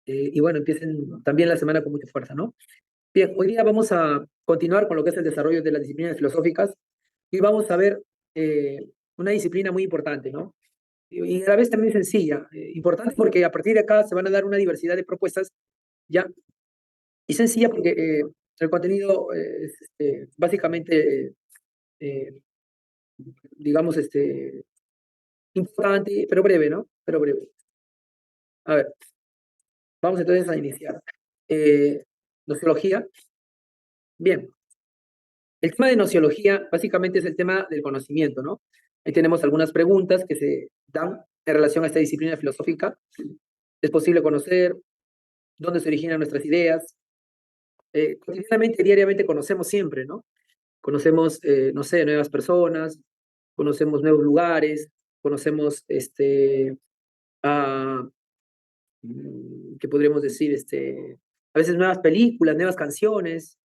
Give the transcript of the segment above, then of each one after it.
y bueno, empiecen también la semana con mucha fuerza, ¿no? Bien, hoy día vamos a continuar con lo que es el desarrollo de las disciplinas filosóficas y vamos a ver una disciplina muy importante, ¿no? Y a la vez también sencilla. Importante porque a partir de acá se van a dar una diversidad de propuestas, ¿ya? Y sencilla porque el contenido es básicamente, eh, digamos, importante, pero breve, ¿no? Pero breve. A ver, vamos entonces a iniciar. Eh, Nociología. Bien, el tema de nociología básicamente es el tema del conocimiento, ¿no? Ahí tenemos algunas preguntas que se dan en relación a esta disciplina filosófica. ¿Es posible conocer dónde se originan nuestras ideas? Cotidianamente, diariamente conocemos siempre, ¿no? Conocemos, no sé, nuevas personas, conocemos nuevos lugares, conocemos, ¿qué podríamos decir? A veces nuevas películas, nuevas canciones.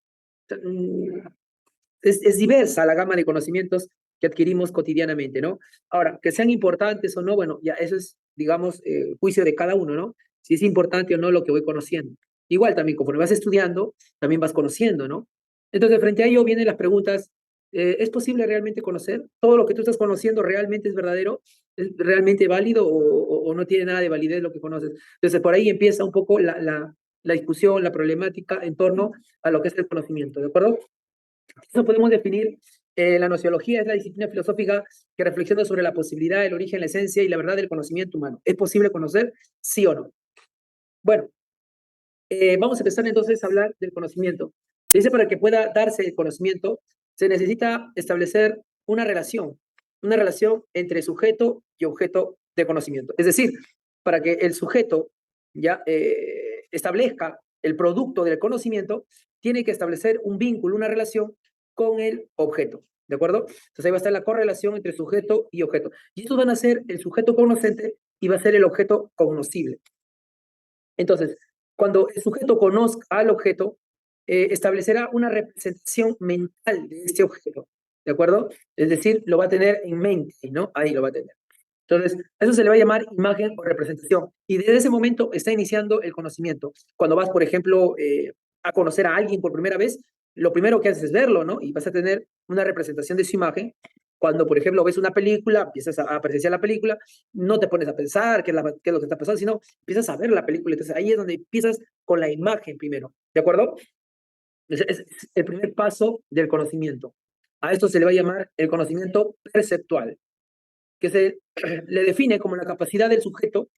Es diversa la gama de conocimientos que adquirimos cotidianamente, ¿no? Ahora, que sean importantes o no, bueno, ya eso es, digamos, juicio de cada uno, ¿no? Si es importante o no lo que voy conociendo. Igual también, conforme vas estudiando, también vas conociendo, ¿no? Entonces, frente a ello vienen las preguntas, ¿es posible realmente conocer? ¿Todo lo que tú estás conociendo realmente es verdadero? ¿Es realmente válido o no tiene nada de validez lo que conoces? Entonces, por ahí empieza un poco la discusión, la problemática en torno a lo que es el conocimiento, ¿de acuerdo? Eso podemos definir, la nociología es la disciplina filosófica que reflexiona sobre la posibilidad, el origen, la esencia y la verdad del conocimiento humano. ¿Es posible conocer? ¿Sí o no? Bueno, vamos a empezar entonces a hablar del conocimiento. Dice, para que pueda darse el conocimiento, se necesita establecer una relación entre sujeto y objeto de conocimiento. Es decir, para que el sujeto ya establezca el producto del conocimiento, tiene que establecer un vínculo, una relación con el objeto. ¿De acuerdo? Entonces ahí va a estar la correlación entre sujeto y objeto. Y estos van a ser el sujeto conocente y va a ser el objeto cognoscible. Entonces, cuando el sujeto conozca al objeto, establecerá una representación mental de este objeto, ¿de acuerdo? Es decir, lo va a tener en mente, ¿no? Ahí lo va a tener. Entonces, a eso se le va a llamar imagen o representación. Y desde ese momento está iniciando el conocimiento. Cuando vas, por ejemplo, a conocer a alguien por primera vez, lo primero que haces es verlo, ¿no? Y vas a tener una representación de su imagen. Cuando, por ejemplo, ves una película, empiezas a apreciar la película, no te pones a pensar qué es lo que está pasando, sino empiezas a ver la película. Entonces ahí es donde empiezas con la imagen primero, ¿de acuerdo? Es el primer paso del conocimiento. A esto se le va a llamar el conocimiento perceptual, que se le define como la capacidad del sujeto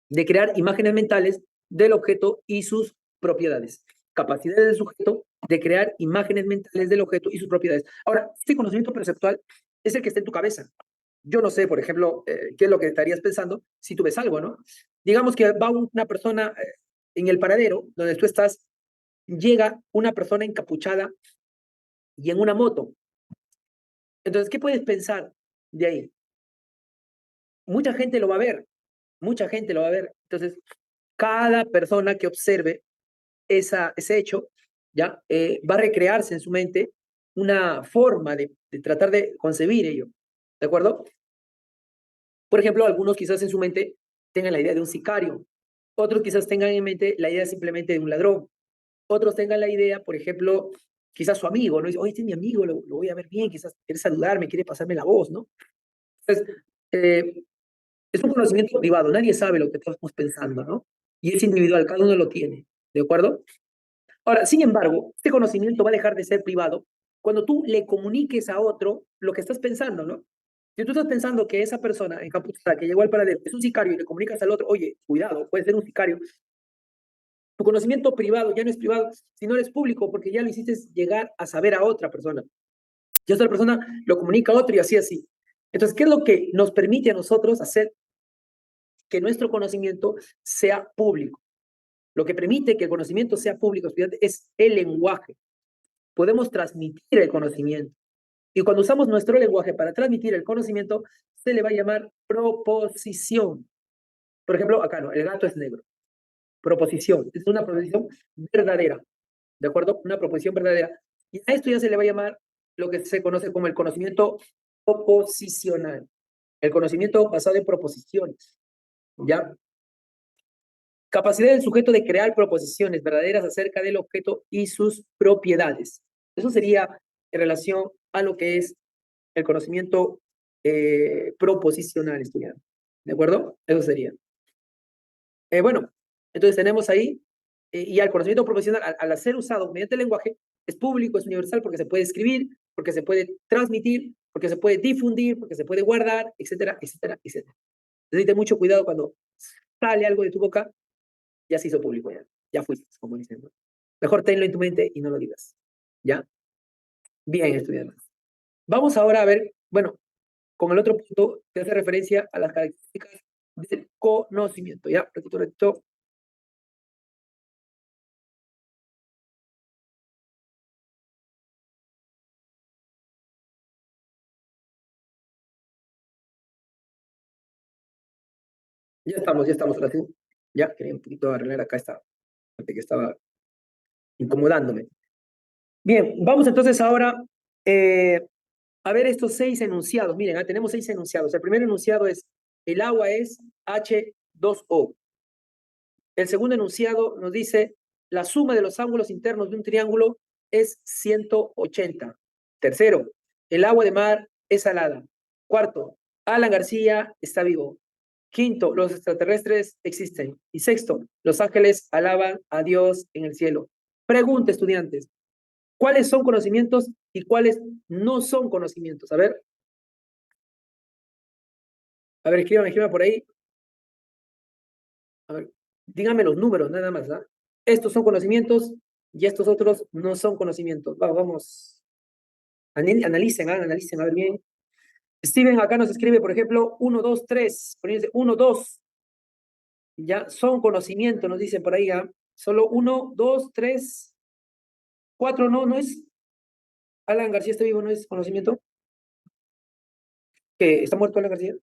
de crear imágenes mentales del objeto y sus propiedades. Capacidad del sujeto de crear imágenes mentales del objeto y sus propiedades. Ahora, este conocimiento perceptual es el que está en tu cabeza. Yo no sé, por ejemplo, qué es lo que estarías pensando si tú ves algo, ¿no? Digamos que va una persona en el paradero donde tú estás, llega una persona encapuchada y en una moto. Entonces, ¿qué puedes pensar de ahí? Mucha gente lo va a ver, mucha gente lo va a ver. Entonces, cada persona que observe ese hecho, ¿ya? Va a recrearse en su mente una forma de tratar de concebir ello, ¿de acuerdo? Por ejemplo, algunos quizás en su mente tengan la idea de un sicario, otros quizás tengan en mente la idea simplemente de un ladrón, otros tengan la idea, por ejemplo, quizás su amigo, ¿no? Dice, oye, este es mi amigo, lo voy a ver bien, quizás quiere saludarme, quiere pasarme la voz, ¿no? Entonces, es un conocimiento privado, nadie sabe lo que estamos pensando, ¿no? Y es individual, cada uno lo tiene, ¿de acuerdo? Ahora, sin embargo, este conocimiento va a dejar de ser privado cuando tú le comuniques a otro lo que estás pensando, ¿no? Si tú estás pensando que esa persona encapuchada que llegó al paradero es un sicario y le comunicas al otro, oye, cuidado, puede ser un sicario, tu conocimiento privado ya no es privado, sino es público porque ya lo hiciste llegar a saber a otra persona. Y otra persona lo comunica a otro y así, así. Entonces, ¿qué es lo que nos permite a nosotros hacer que nuestro conocimiento sea público? Lo que permite que el conocimiento sea público es el lenguaje. Podemos transmitir el conocimiento. Y cuando usamos nuestro lenguaje para transmitir el conocimiento, se le va a llamar proposición. Por ejemplo, acá no, el gato es negro. Proposición. Es una proposición verdadera. ¿De acuerdo? Una proposición verdadera. Y a esto ya se le va a llamar lo que se conoce como el conocimiento proposicional. El conocimiento basado en proposiciones. ¿Ya? Capacidad del sujeto de crear proposiciones verdaderas acerca del objeto y sus propiedades. Eso sería en relación a lo que es el conocimiento proposicional, estudiante. ¿De acuerdo? Eso sería. Bueno, entonces tenemos ahí, y al conocimiento proposicional, al ser usado mediante el lenguaje, es público, es universal, porque se puede escribir, porque se puede transmitir, porque se puede difundir, porque se puede guardar, etcétera, etcétera, etcétera. Entonces, ten mucho cuidado cuando sale algo de tu boca, ya se hizo público, ya fuiste, como dicen, ¿no? Mejor tenlo en tu mente y no lo digas. ¿Ya? Bien, estudiantes. Vamos ahora a ver, bueno, con el otro punto que hace referencia a las características del conocimiento. ¿Ya? Repito, repito. Ya estamos, ahora sí. Ya, quería un poquito arreglar acá esta parte que estaba incomodándome. Bien, vamos entonces ahora a ver estos 6 enunciados. Miren, tenemos 6 enunciados. El primer enunciado es, el agua es H2O. El segundo enunciado nos dice, la suma de los ángulos internos de un triángulo es 180. Tercero, el agua de mar es salada. Cuarto, Alan García está vivo. Quinto, los extraterrestres existen. Y sexto, los ángeles alaban a Dios en el cielo. Pregunta, estudiantes, ¿cuáles son conocimientos y cuáles no son conocimientos? A ver, escriban por ahí. A ver, díganme los números, nada más, ¿ah? Estos son conocimientos y estos otros no son conocimientos. Vamos. Analicen, analicen, a ver bien. Steven acá nos escribe, por ejemplo, 1, 2, 3. 1, 2. Ya son conocimientos, nos dicen por ahí, ¿ah? Solo 1, 2, 3, 4, no, no es. Alan García está vivo, no es conocimiento. ¿Que está muerto Alan García?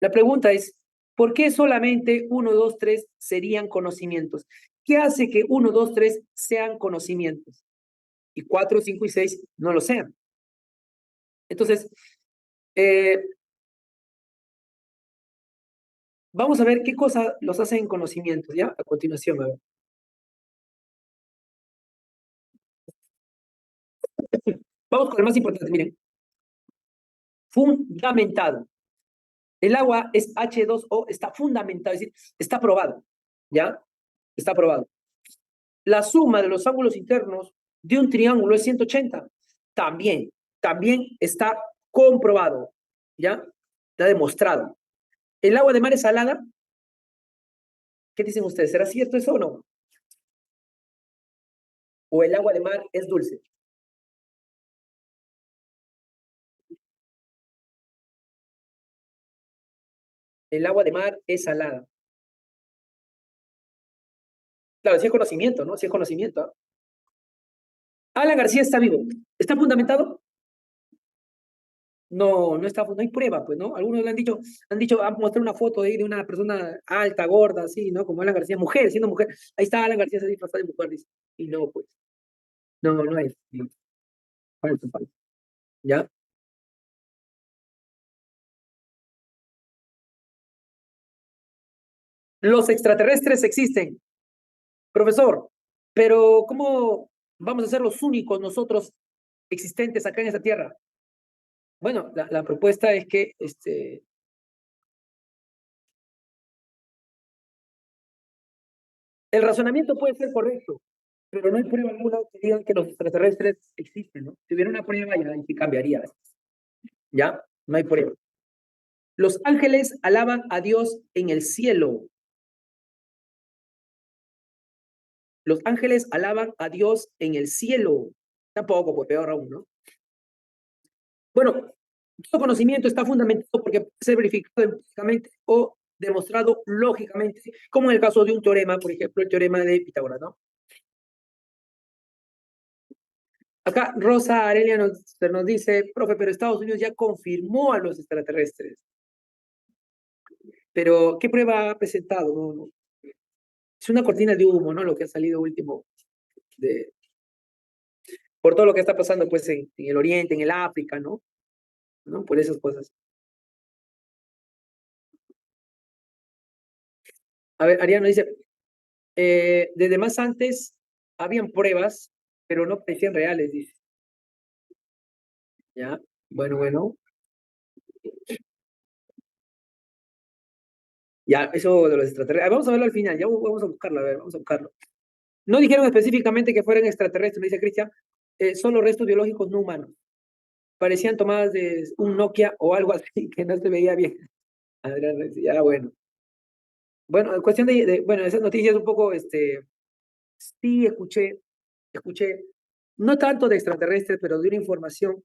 La pregunta es, ¿por qué solamente 1, 2, 3 serían conocimientos? ¿Qué hace que 1, 2, 3 sean conocimientos? Y 4, 5 y 6 no lo sean. Entonces, eh, vamos a ver qué cosa los hacen conocimientos, ¿ya? A continuación, a ver. Vamos con el más importante, miren. Fundamentado. El agua es H2O, está fundamentado, es decir, está probado, ¿ya? Está probado. La suma de los ángulos internos de un triángulo es 180. También está comprobado, ¿ya? Está demostrado. ¿El agua de mar es salada? ¿Qué dicen ustedes? ¿Será cierto eso o no? ¿O el agua de mar es dulce? El agua de mar es salada. Claro, sí es conocimiento, ¿no? Sí es conocimiento. ¿Eh? Alan García está vivo. ¿Está fundamentado? No, no está, no hay prueba, pues, ¿no? Algunos le han dicho, han mostrado una foto ahí de una persona alta, gorda, así, ¿no? Como Alan García, mujer, siendo mujer. Ahí está Alan García, se disfrazado de mujer, dice. Y no, pues, no, no es. No. Falso, falso. ¿Ya? Los extraterrestres existen, profesor, pero ¿cómo vamos a ser los únicos nosotros existentes acá en esta Tierra? Bueno, la propuesta es que el razonamiento puede ser correcto, pero no hay prueba alguna que diga que los extraterrestres existen, ¿no? Si hubiera una prueba, ya ahí sí cambiaría. ¿Ya? No hay prueba. Los ángeles alaban a Dios en el cielo. Los ángeles alaban a Dios en el cielo. Tampoco, pues peor aún, ¿no? Bueno, todo conocimiento está fundamentado porque puede ser verificado empíricamente o demostrado lógicamente, como en el caso de un teorema, por ejemplo, el teorema de Pitágoras, ¿no? Acá Rosa Arelia nos dice, profe, pero Estados Unidos ya confirmó a los extraterrestres. Pero, ¿qué prueba ha presentado? No, no. Es una cortina de humo, ¿no? Lo que ha salido último de, por todo lo que está pasando, pues, en el Oriente, en el África, ¿no? ¿no? Por esas cosas. A ver, Ariano dice, desde más antes habían pruebas, pero no parecían reales, dice. Ya, bueno, bueno. Ya, eso de los extraterrestres. Vamos a verlo al final, ya vamos a buscarlo, a ver, vamos a buscarlo. No dijeron específicamente que fueran extraterrestres, me dice Cristian, son los restos biológicos no humanos. Parecían tomadas de un Nokia o algo así que no se veía bien. Adrián, ya, bueno. Bueno, en cuestión bueno, esas noticias un poco, sí escuché, no tanto de extraterrestres, pero de una información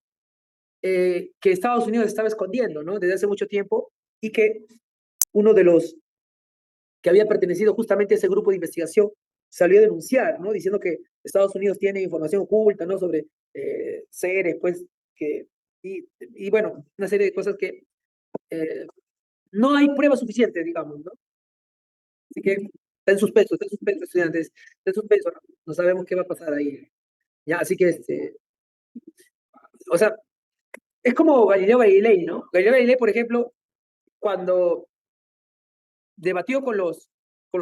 que Estados Unidos estaba escondiendo, ¿no? Desde hace mucho tiempo y que uno de los que había pertenecido justamente a ese grupo de investigación salió a denunciar, ¿no? Diciendo que Estados Unidos tiene información oculta, ¿no? Sobre seres, pues, que, y bueno, una serie de cosas que eh, no hay pruebas suficientes, digamos, ¿no? Así que está en suspenso, estudiantes, está en suspenso, ¿no? No sabemos qué va a pasar ahí. Ya, así que, o sea, es como Galileo Galilei, ¿no? Galileo Galilei, por ejemplo, cuando debatió con los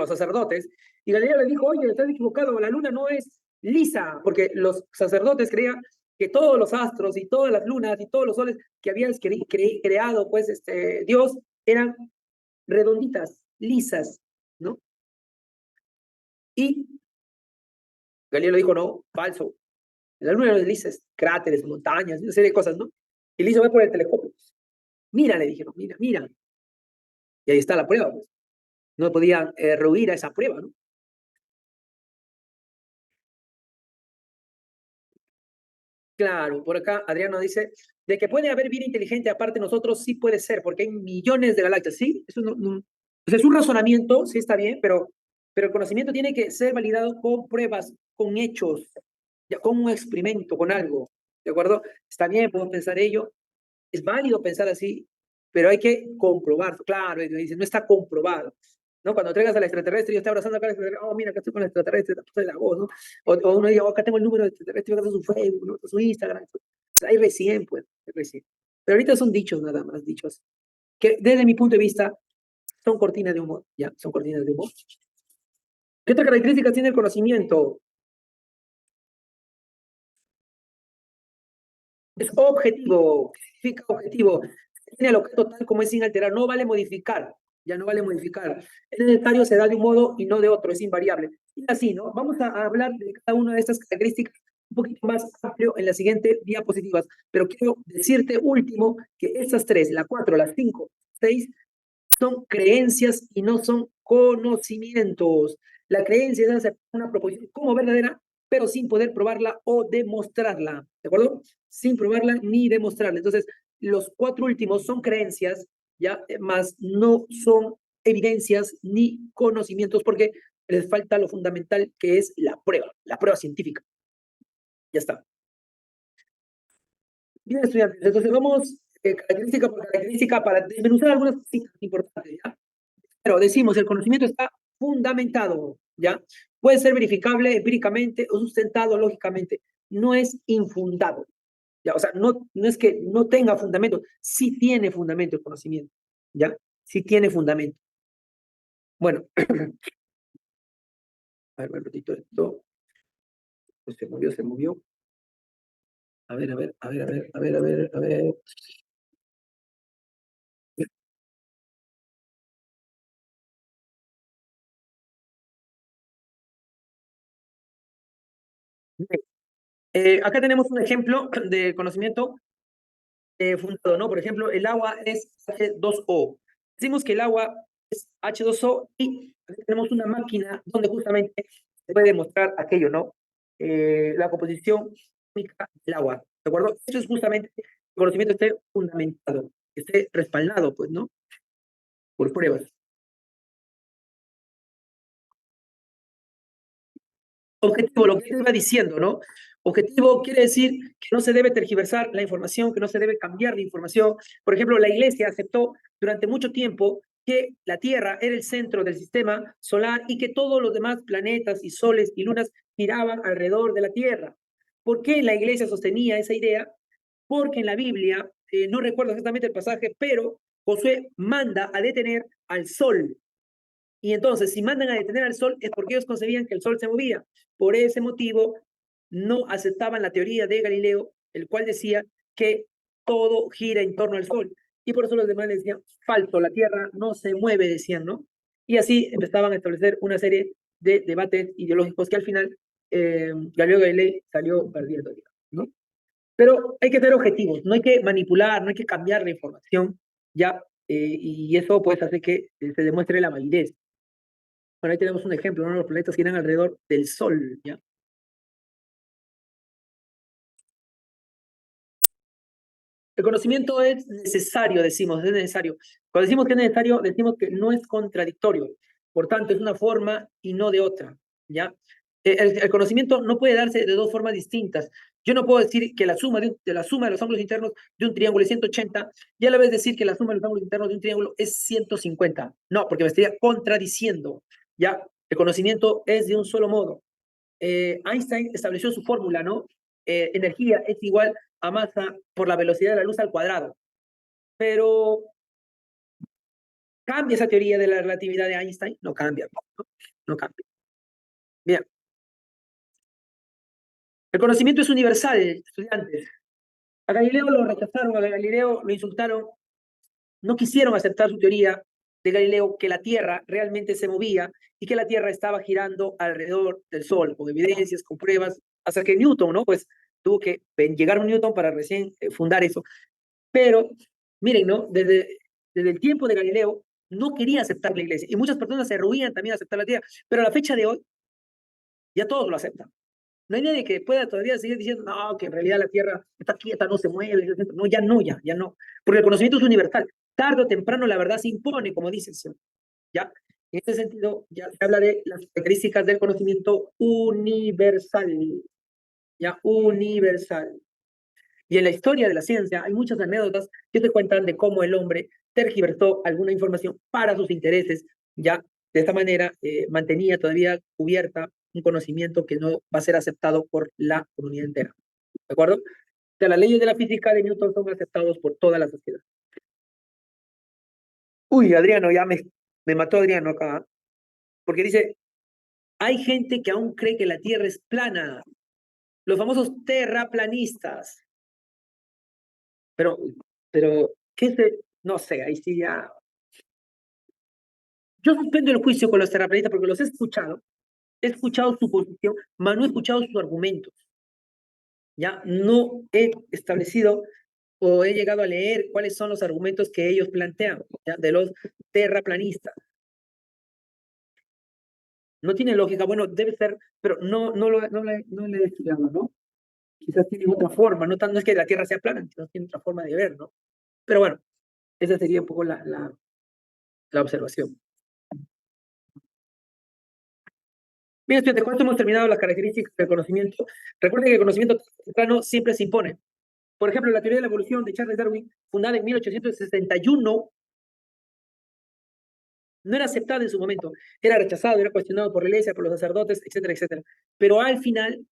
sacerdotes, y Galileo le dijo, oye, estás equivocado, la luna no es lisa, porque los sacerdotes creían que todos los astros y todas las lunas y todos los soles que habían creado, pues, Dios, eran redonditas, lisas, ¿no? Y Galileo dijo, no, falso, la luna no es lisa, es cráteres, montañas, una serie de cosas, ¿no? Y le hizo ver por el telescopio. Mira, le dijeron, mira, mira. Y ahí está la prueba, pues. No podían rehuir a esa prueba, ¿no? Claro, por acá Adriano dice, de que puede haber vida inteligente aparte de nosotros, sí puede ser, porque hay millones de galaxias, ¿sí? Eso o sea, es un razonamiento, sí está bien, pero el conocimiento tiene que ser validado con pruebas, con hechos, ya, con un experimento, con algo, ¿de acuerdo? Está bien, podemos pensar ello, es válido pensar así, pero hay que comprobarlo, claro, y dice, no está comprobado, ¿no? Cuando traigas al extraterrestre y yo estoy abrazando acá al extraterrestre, oh, mira, acá estoy con el extraterrestre, la puta de la voz, ¿no? O uno dice, oh, acá tengo el número del extraterrestre, acá está su Facebook, ¿no? Su Instagram, ahí recién, pues, ahí recién. Pero ahorita son dichos nada más, dichos, que desde mi punto de vista son cortinas de humo, ya, son cortinas de humo. ¿Qué otras características tiene el conocimiento? Es objetivo. ¿Qué significa objetivo? Tiene el objeto tal como es sin alterar, no vale modificar, ya no vale modificar. Es necesario, se da de un modo y no de otro, es invariable. Y así, ¿no? Vamos a hablar de cada una de estas características un poquito más amplio en las siguientes diapositivas, pero quiero decirte último que estas tres, la cuatro, la cinco, seis, son creencias y no son conocimientos. La creencia es aceptar una proposición como verdadera, pero sin poder probarla o demostrarla, ¿de acuerdo? Sin probarla ni demostrarla. Entonces, los cuatro últimos son creencias, ya, más no son evidencias ni conocimientos, porque les falta lo fundamental que es la prueba científica. Ya está. Bien, estudiantes, entonces vamos característica por característica para desmenuzar algunas cosas importantes, ¿ya? Pero decimos, el conocimiento está fundamentado, ¿ya? Puede ser verificable empíricamente o sustentado lógicamente. No es infundado, ¿ya? O sea, no es que no tenga fundamento, sí tiene fundamento el conocimiento, ¿ya? Sí tiene fundamento. Bueno, a ver, un ratito esto. Pues se movió, se movió. A ver, a ver, a ver, a ver, a ver, a ver, a ver. Acá tenemos un ejemplo de conocimiento fundado, ¿no? Por ejemplo, el agua es H2O. Decimos que el agua es H2O y aquí tenemos una máquina donde justamente se puede demostrar aquello, ¿no? La composición química del agua, ¿de acuerdo? Eso es justamente que el conocimiento esté fundamentado, que esté respaldado, pues, ¿no? Por pruebas. Objetivo, lo que te iba diciendo, ¿no? Objetivo quiere decir que no se debe tergiversar la información, que no se debe cambiar la información. Por ejemplo, la Iglesia aceptó durante mucho tiempo que la Tierra era el centro del sistema solar y que todos los demás planetas y soles y lunas giraban alrededor de la Tierra. ¿Por qué la Iglesia sostenía esa idea? porque en la Biblia, no recuerdo exactamente el pasaje, pero Josué manda a detener al sol. Y entonces, si mandan a detener al sol, es porque ellos concebían que el sol se movía. Por ese motivo, no aceptaban la teoría de Galileo, el cual decía que todo gira en torno al sol. Y por eso los demás le decían, falso, la Tierra no se mueve, decían, ¿no? Y así empezaban a establecer una serie de debates ideológicos que al final Galileo Galilei salió perdiendo, ¿no? Pero hay que ser objetivos, no hay que manipular, no hay que cambiar la información, ¿ya? Y eso pues hace que se demuestre la validez. Bueno, ahí tenemos un ejemplo, uno de los planetas giran alrededor del Sol, ¿ya? El conocimiento es necesario, decimos, es necesario. Cuando decimos que es necesario, decimos que no es contradictorio. Por tanto, es una forma y no de otra, ¿ya? El conocimiento no puede darse de dos formas distintas. Yo no puedo decir que la suma de la suma de los ángulos internos de un triángulo es 180 y a la vez decir que la suma de los ángulos internos de un triángulo es 150. No, porque me estaría contradiciendo, ¿ya? El conocimiento es de un solo modo. Einstein estableció su fórmula, ¿no? Energía es igual a masa por la velocidad de la luz al cuadrado. Pero cambia esa teoría de la relatividad de Einstein, no cambia, no, no cambia. Bien, el conocimiento es universal, estudiantes. A Galileo lo rechazaron, a Galileo lo insultaron, no quisieron aceptar su teoría de Galileo que la Tierra realmente se movía y que la Tierra estaba girando alrededor del Sol, con evidencias, con pruebas, hasta que Newton, ¿no? Pues tuvo que llegar a un Newton para recién fundar eso. Pero, miren, ¿no? Desde el tiempo de Galileo no quería aceptar la iglesia y muchas personas se ruían también a aceptar la tierra, pero a la fecha de hoy ya todos lo aceptan. No hay nadie que pueda todavía seguir diciendo, no, que en realidad la tierra está quieta, no se mueve. No, ya no, ya no. Porque el conocimiento es universal. Tarde o temprano la verdad se impone, como dicen, ¿ya? En este sentido, ya se habla de las características del conocimiento universal, ya, universal. Y en la historia de la ciencia hay muchas anécdotas que te cuentan de cómo el hombre tergiversó alguna información para sus intereses, ya de esta manera mantenía todavía cubierta un conocimiento que no va a ser aceptado por la comunidad entera. ¿De acuerdo? O sea, las leyes de la física de Newton son aceptados por toda la sociedad. Uy, Adriano, me mató Adriano acá, porque dice, hay gente que aún cree que la Tierra es plana, los famosos terraplanistas. Pero, pero, ¿qué se? No sé, ahí sí ya. Yo suspendo el juicio con los terraplanistas porque los he escuchado su posición, pero no he escuchado sus argumentos. Ya no he establecido o he llegado a leer cuáles son los argumentos que ellos plantean, ¿ya? De los terraplanistas. No tiene lógica, bueno, debe ser, pero no le he estudiado, ¿no? Quizás tiene otra forma, no es que la Tierra sea plana, sino tiene otra forma de ver, ¿no? Pero bueno, esa sería un poco la observación. Bien, estudiantes, con esto hemos terminado las características del conocimiento. Recuerden que el conocimiento temprano siempre se impone. Por ejemplo, la teoría de la evolución de Charles Darwin, fundada en 1861, no era aceptada en su momento. Era rechazado, era cuestionado por la iglesia, por los sacerdotes, etcétera, etcétera. Pero al final,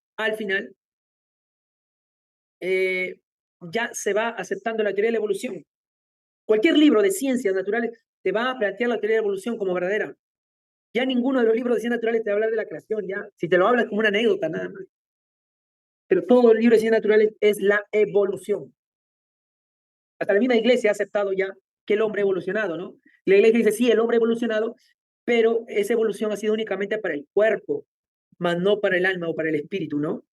ya se va aceptando la teoría de la evolución. Cualquier libro de ciencias naturales te va a plantear la teoría de la evolución como verdadera. Ya ninguno de los libros de ciencias naturales te va a hablar de la creación, ya. Si te lo hablas como una anécdota, nada más. Pero todo el libro de ciencias naturales es la evolución. Hasta la misma iglesia ha aceptado ya que el hombre ha evolucionado, ¿no? La iglesia dice, sí, el hombre ha evolucionado, pero esa evolución ha sido únicamente para el cuerpo, más no para el alma o para el espíritu, ¿no?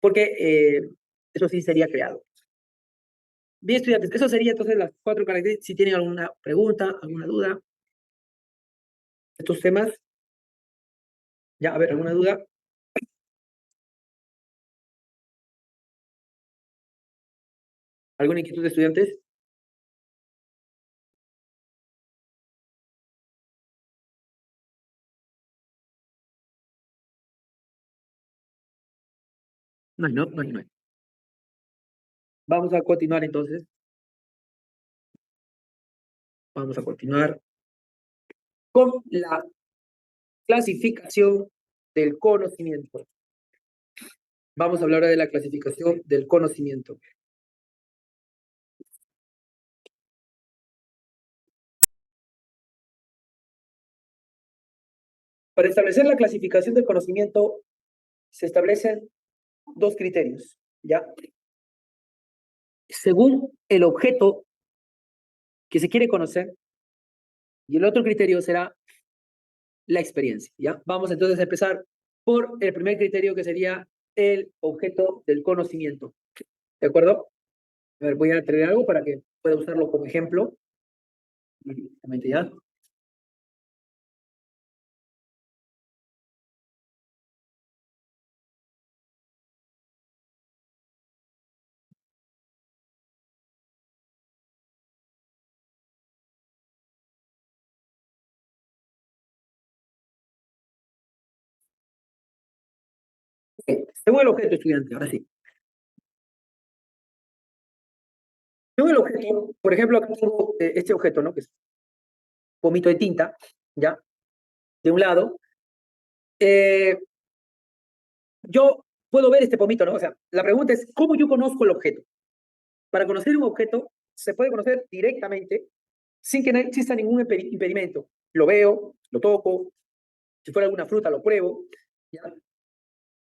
Porque eso sí sería creado. Bien, estudiantes, eso sería entonces las 4 características. Si tienen alguna pregunta, alguna duda de estos temas, ya, a ver, ¿alguna duda? ¿Alguna inquietud de estudiantes? No hay, no, no hay, no hay. Vamos a continuar entonces. Vamos a continuar con la clasificación del conocimiento. Vamos a hablar ahora de la clasificación del conocimiento. Para establecer la clasificación del conocimiento se establecen dos criterios, ¿ya? Según el objeto que se quiere conocer, y el otro criterio será la experiencia, ¿ya? Vamos entonces a empezar por el primer criterio que sería el objeto del conocimiento, ¿de acuerdo? A ver, voy a traer algo para que pueda usarlo como ejemplo. Directamente ya. Según el objeto, estudiante, ahora sí. Según el objeto, por ejemplo, acá tengo este objeto, ¿no? Que es pomito de tinta, ¿ya? De un lado. Eh, yo puedo ver este pomito, ¿no? O sea, la pregunta es, ¿cómo yo conozco el objeto? Para conocer un objeto, se puede conocer directamente sin que no exista ningún impedimento. Lo veo, lo toco, si fuera alguna fruta, lo pruebo, ¿ya?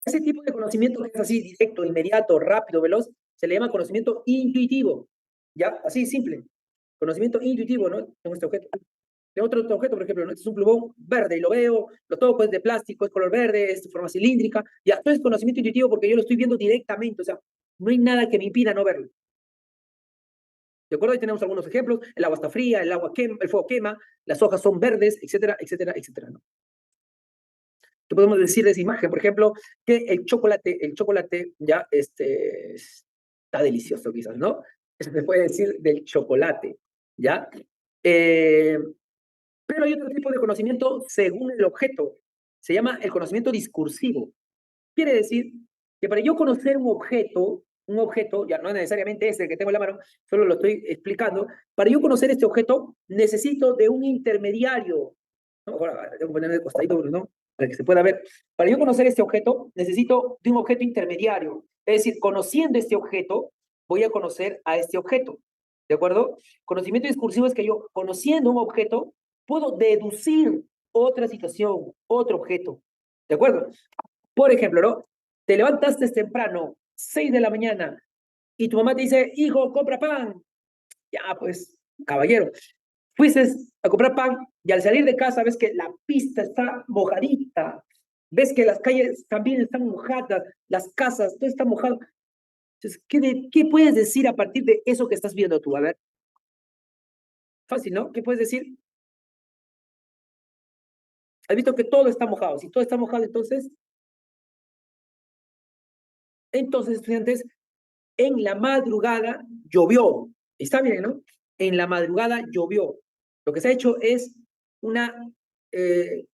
Ese tipo de conocimiento que es así, directo, inmediato, rápido, veloz, se le llama conocimiento intuitivo, ¿ya? Así, simple. Conocimiento intuitivo, ¿no? Tengo este objeto. Tengo otro objeto, por ejemplo, ¿no? Este es un plumón verde y lo veo, lo toco, es de plástico, es color verde, es de forma cilíndrica. Ya, entonces conocimiento intuitivo porque yo lo estoy viendo directamente, o sea, no hay nada que me impida no verlo. ¿De acuerdo? Ahí tenemos algunos ejemplos. El agua está fría, el agua quema, el fuego quema, las hojas son verdes, etcétera, etcétera, etcétera, ¿no? ¿Qué podemos decir de esa imagen? Por ejemplo, que el chocolate ya está delicioso quizás, ¿no? Eso se puede decir del chocolate, ¿ya? Eh, pero hay otro tipo de conocimiento según el objeto. Se llama el conocimiento discursivo. Quiere decir que para yo conocer un objeto, ya no necesariamente este que tengo en la mano, solo lo estoy explicando, para yo conocer este objeto necesito de un intermediario. ¿No? Ahora, tengo que ponerme de costadito, ¿no? Para que se pueda ver. Para yo conocer este objeto necesito de un objeto intermediario. Es decir, conociendo este objeto, voy a conocer a este objeto. ¿De acuerdo? Conocimiento discursivo es que yo, conociendo un objeto, puedo deducir otra situación, otro objeto. ¿De acuerdo? Por ejemplo, ¿no? Te levantaste temprano, 6 de la mañana, y tu mamá te dice, hijo, compra pan. Ya, pues, caballero, fuiste a comprar pan y al salir de casa ves que la pista está mojadita, ves que las calles también están mojadas, las casas, todo está mojado. Entonces, ¿qué puedes decir a partir de eso que estás viendo tú? A ver, fácil, ¿no? ¿Qué puedes decir? Has visto que todo está mojado. Si todo está mojado, entonces, estudiantes, en la madrugada llovió. Está bien, ¿no? En la madrugada llovió. Lo que se ha hecho es una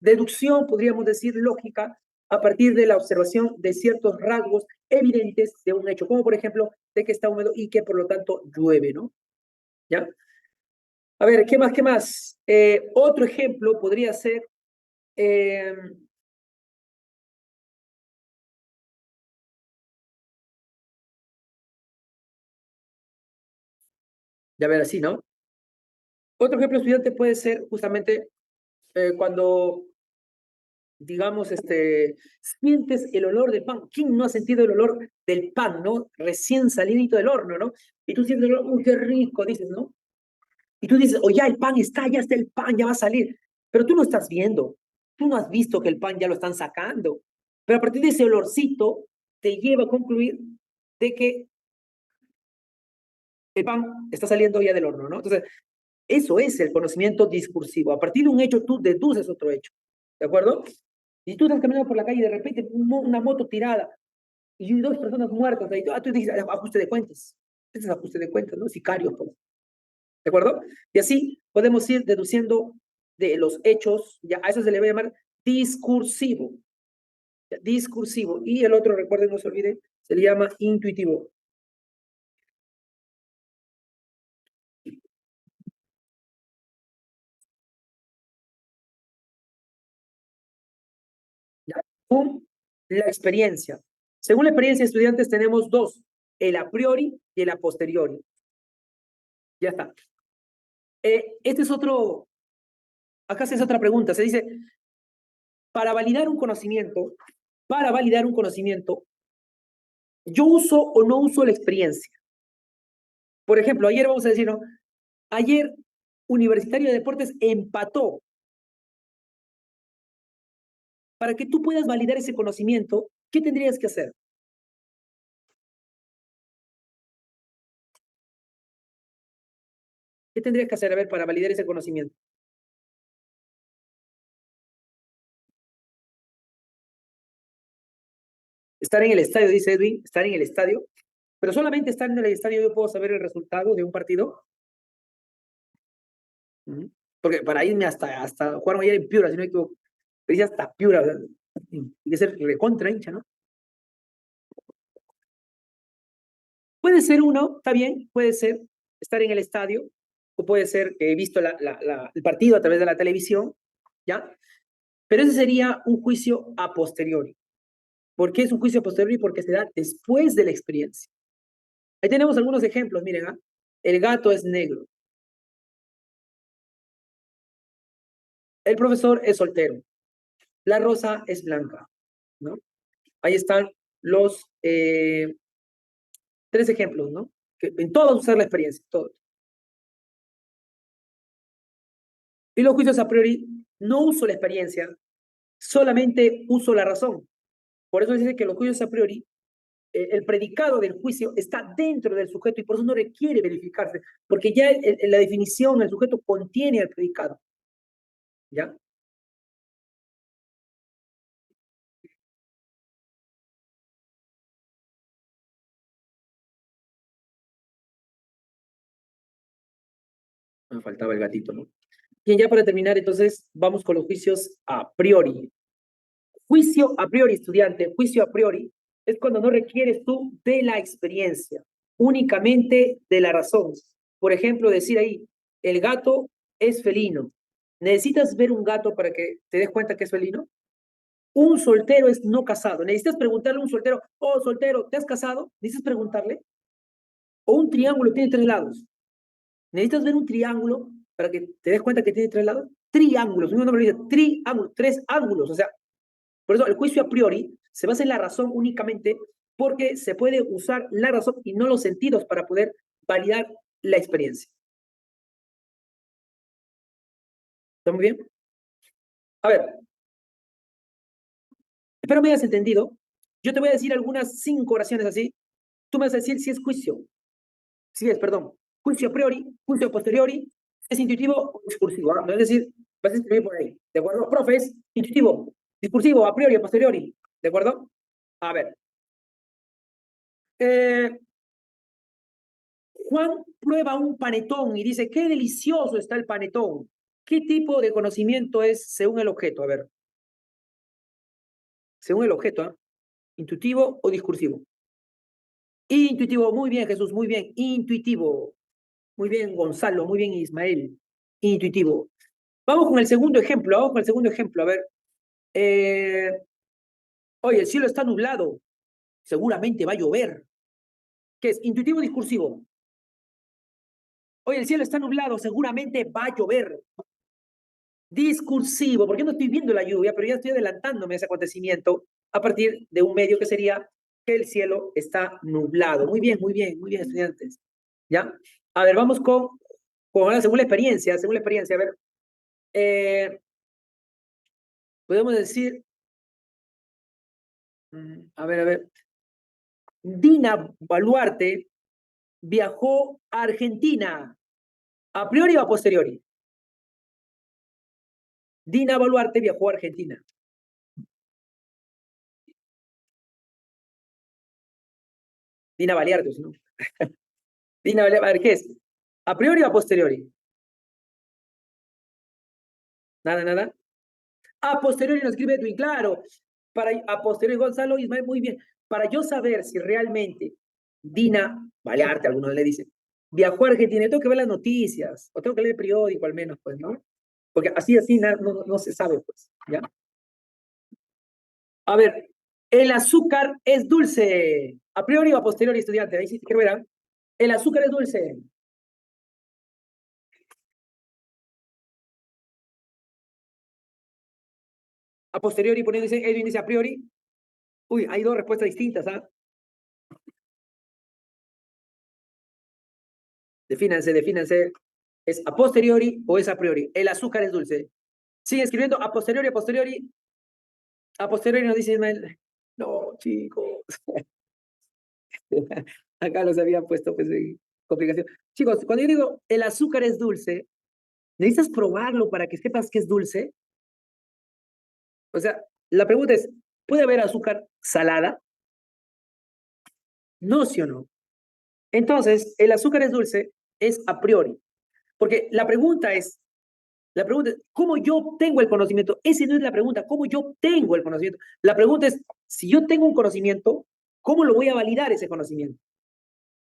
deducción, podríamos decir, lógica, a partir de la observación de ciertos rasgos evidentes de un hecho, como por ejemplo, de que está húmedo y que por lo tanto llueve, ¿no? ¿Ya? A ver, ¿qué más? ¿Qué más? Otro ejemplo podría ser, eh, ya ver así, ¿no? Otro ejemplo estudiante puede ser justamente cuando digamos, sientes el olor del pan. ¿Quién no ha sentido el olor del pan, no? Recién salidito del horno, ¿no? Y tú sientes el olor, uy, qué rico, dices, ¿no? Y tú dices, oh, ya el pan está, ya está el pan, ya va a salir. Pero tú no estás viendo, tú no has visto que el pan ya lo están sacando. Pero a partir de ese olorcito, te lleva a concluir de que el pan está saliendo ya del horno, ¿no? Entonces, eso es el conocimiento discursivo. A partir de un hecho, tú deduces otro hecho, ¿de acuerdo? Y tú estás caminando por la calle y de repente una moto tirada y dos personas muertas. Ahí, tú dices, ajuste de cuentas. Ese es ajuste de cuentas, ¿no? Sicario, pues. ¿De acuerdo? Y así podemos ir deduciendo de los hechos, ya a eso se le va a llamar discursivo. Ya, discursivo. Y el otro, recuerden, no se olvide, se le llama intuitivo. ¿Ya? Según la experiencia. Según la experiencia, estudiantes, tenemos dos, el a priori y el a posteriori. Ya está. Este es otro, acá se hace otra pregunta, se dice, para validar un conocimiento, yo uso o no uso la experiencia. Por ejemplo, ayer vamos a decir, ¿no? Ayer Universitario de Deportes empató. Para que tú puedas validar ese conocimiento, ¿qué tendrías que hacer? ¿Qué tendrías que hacer, a ver, para validar ese conocimiento? Estar en el estadio, dice Edwin, estar en el estadio. Pero solamente estar en el estadio yo puedo saber el resultado de un partido. Ujú. Porque para irme hasta jugaron ayer en Piura, si no me equivoco. Pero dice hasta Piura, o sea, tiene que ser recontra hincha, ¿no? Puede ser uno, está bien, puede ser estar en el estadio, o puede ser que he visto el partido a través de la televisión, ¿ya? Pero ese sería un juicio a posteriori. ¿Por qué es un juicio a posteriori? Porque se da después de la experiencia. Ahí tenemos algunos ejemplos, miren, ¿ah? El gato es negro, el profesor es soltero, la rosa es blanca, ¿no? Ahí están los tres ejemplos, ¿no? Que en todos usar la experiencia, todos. Y los juicios a priori, no uso la experiencia, solamente uso la razón. Por eso dice que los juicios a priori, el predicado del juicio está dentro del sujeto y por eso no requiere verificarse, porque ya la definición, el sujeto contiene el predicado, ¿ya? Me faltaba el gatito, ¿no? Bien, ya para terminar, entonces, vamos con los juicios a priori. Juicio a priori, estudiante, juicio a priori es cuando no requieres tú de la experiencia, únicamente de la razón. Por ejemplo, decir ahí, el gato es felino. ¿Necesitas ver un gato para que te des cuenta que es felino? Un soltero es no casado. ¿Necesitas preguntarle a un soltero, oh, soltero, ¿te has casado? ¿Necesitas preguntarle? O un triángulo tiene tres lados. ¿Necesitas ver un triángulo para que te des cuenta que tiene tres lados? Triángulos, un nombre dice triángulos, tres ángulos. O sea, por eso el juicio a priori se basa en la razón únicamente porque se puede usar la razón y no los sentidos para poder validar la experiencia. ¿Está muy bien? A ver, espero me hayas entendido. Yo te voy a decir algunas cinco oraciones así. Tú me vas a decir si es juicio. Si es, perdón. Juicio a priori, juicio a posteriori, es intuitivo o discursivo. ¿Ah? Es decir, vas a escribir por ahí. ¿De acuerdo? Profe, es intuitivo, discursivo, a priori, a posteriori. ¿De acuerdo? A ver. Eh, Juan prueba un panetón y dice, qué delicioso está el panetón. ¿Qué tipo de conocimiento es según el objeto? A ver, según el objeto, ¿eh? ¿Intuitivo o discursivo? Intuitivo, muy bien, Jesús, muy bien. Intuitivo. Muy bien, Gonzalo, muy bien, Ismael. Intuitivo. Vamos con el segundo ejemplo, vamos con el segundo ejemplo. A ver, eh, oye, el cielo está nublado, seguramente va a llover. ¿Qué es? Intuitivo o discursivo. Oye, el cielo está nublado, seguramente va a llover. Discursivo, porque no estoy viendo la lluvia, pero ya estoy adelantándome a ese acontecimiento a partir de un medio que sería que el cielo está nublado. Muy bien, muy bien, muy bien, estudiantes. ¿Ya? A ver, vamos con ahora, según la experiencia, a ver, eh, podemos decir, a ver, Dina Baluarte viajó a Argentina, a priori o a posteriori. Dina Baluarte viajó a Argentina. Dina Balearte, ¿no? Dina Balearte, a ver, ¿qué es? ¿A priori o a posteriori? Nada, nada. A posteriori nos escribe Edwin, claro. Para, a posteriori, Gonzalo Ismael, muy bien. Para yo saber si realmente Dina Balearte, algunos le dicen, viajó a Argentina, tengo que ver las noticias, o tengo que leer el periódico al menos, pues, ¿no? Porque así no se sabe, pues, ¿ya? A ver, el azúcar es dulce. A priori o a posteriori, estudiante, ahí sí quiero ver, ¿ah? El azúcar es dulce. A posteriori, poniendo, dice, Edwin dice a priori. Uy, hay dos respuestas distintas, ¿ah? Defínanse. ¿Es a posteriori o es a priori? El azúcar es dulce. Sigue escribiendo a posteriori, a posteriori. A posteriori nos dice Ismael. No, chicos. Acá los había puesto pues en complicación. Chicos, cuando yo digo el azúcar es dulce, necesitas probarlo para que sepas que es dulce. O sea, la pregunta es, ¿puede haber azúcar salada? No, sí o no. Entonces, el azúcar es dulce es a priori. Porque la pregunta es, ¿cómo yo obtengo el conocimiento? Esa no es la pregunta, ¿cómo yo obtengo el conocimiento? La pregunta es, si yo tengo un conocimiento, ¿cómo lo voy a validar ese conocimiento?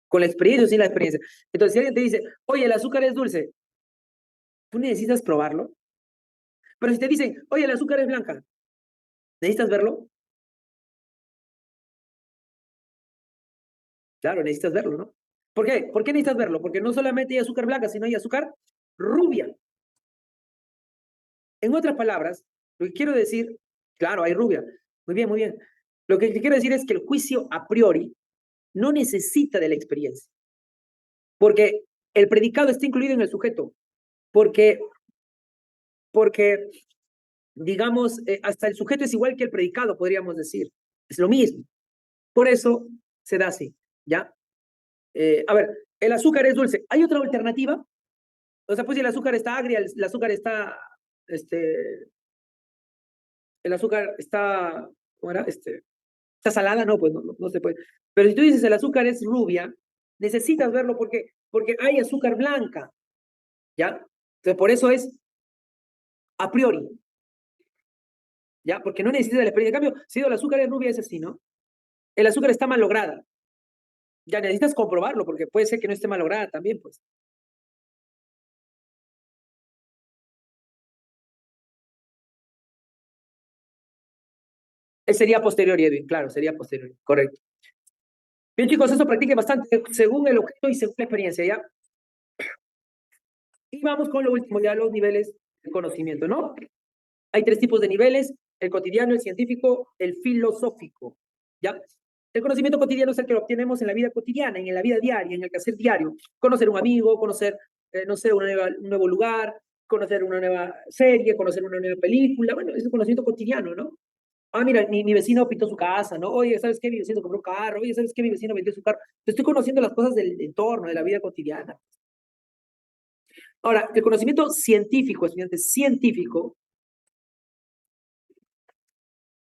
¿Con la experiencia o sin la experiencia? Entonces, si alguien te dice, oye, el azúcar es dulce, ¿tú necesitas probarlo? Pero si te dicen, oye, el azúcar es blanca, ¿necesitas verlo? Claro, necesitas verlo, ¿no? ¿Por qué? ¿Por qué necesitas verlo? Porque no solamente hay azúcar blanca, sino hay azúcar rubia. En otras palabras, lo que quiero decir, claro, hay rubia. Muy bien, muy bien. Lo que quiero decir es que el juicio a priori no necesita de la experiencia, porque el predicado está incluido en el sujeto, porque, porque digamos, hasta el sujeto es igual que el predicado, podríamos decir. Es lo mismo. Por eso se da así, ¿ya? A ver, el azúcar es dulce. ¿Hay otra alternativa? O sea, pues si el azúcar está agria, el azúcar está, el azúcar está, ¿cómo era? Está salada, no, pues no se puede. Pero si tú dices el azúcar es rubia, necesitas verlo porque hay azúcar blanca, ¿ya? Entonces, por eso es a priori, ¿ya? Porque no necesitas la experiencia. En cambio, si el azúcar es rubia, es así, ¿no? El azúcar está mal lograda. Ya necesitas comprobarlo, porque puede ser que no esté mal lograda también, pues. Sería posterior, Edwin, claro, sería posterior, correcto. Bien, chicos, eso practique bastante según el objeto y según la experiencia, ¿ya? Y vamos con lo último, ya los niveles de conocimiento, ¿no? Hay tres tipos de niveles, el cotidiano, el científico, el filosófico, ¿ya? El conocimiento cotidiano es el que obtenemos en la vida cotidiana, en la vida diaria, en el quehacer diario. Conocer un amigo, conocer, no sé, un nuevo lugar, conocer una nueva serie, conocer una nueva película. Bueno, es un conocimiento cotidiano, ¿no? Ah, mira, mi vecino pintó su casa, ¿no? Oye, ¿sabes qué? Mi vecino compró un carro. Oye, ¿sabes qué? Mi vecino vendió su carro. Te estoy conociendo las cosas del entorno, de la vida cotidiana. Ahora, el conocimiento científico, estudiantes, científico,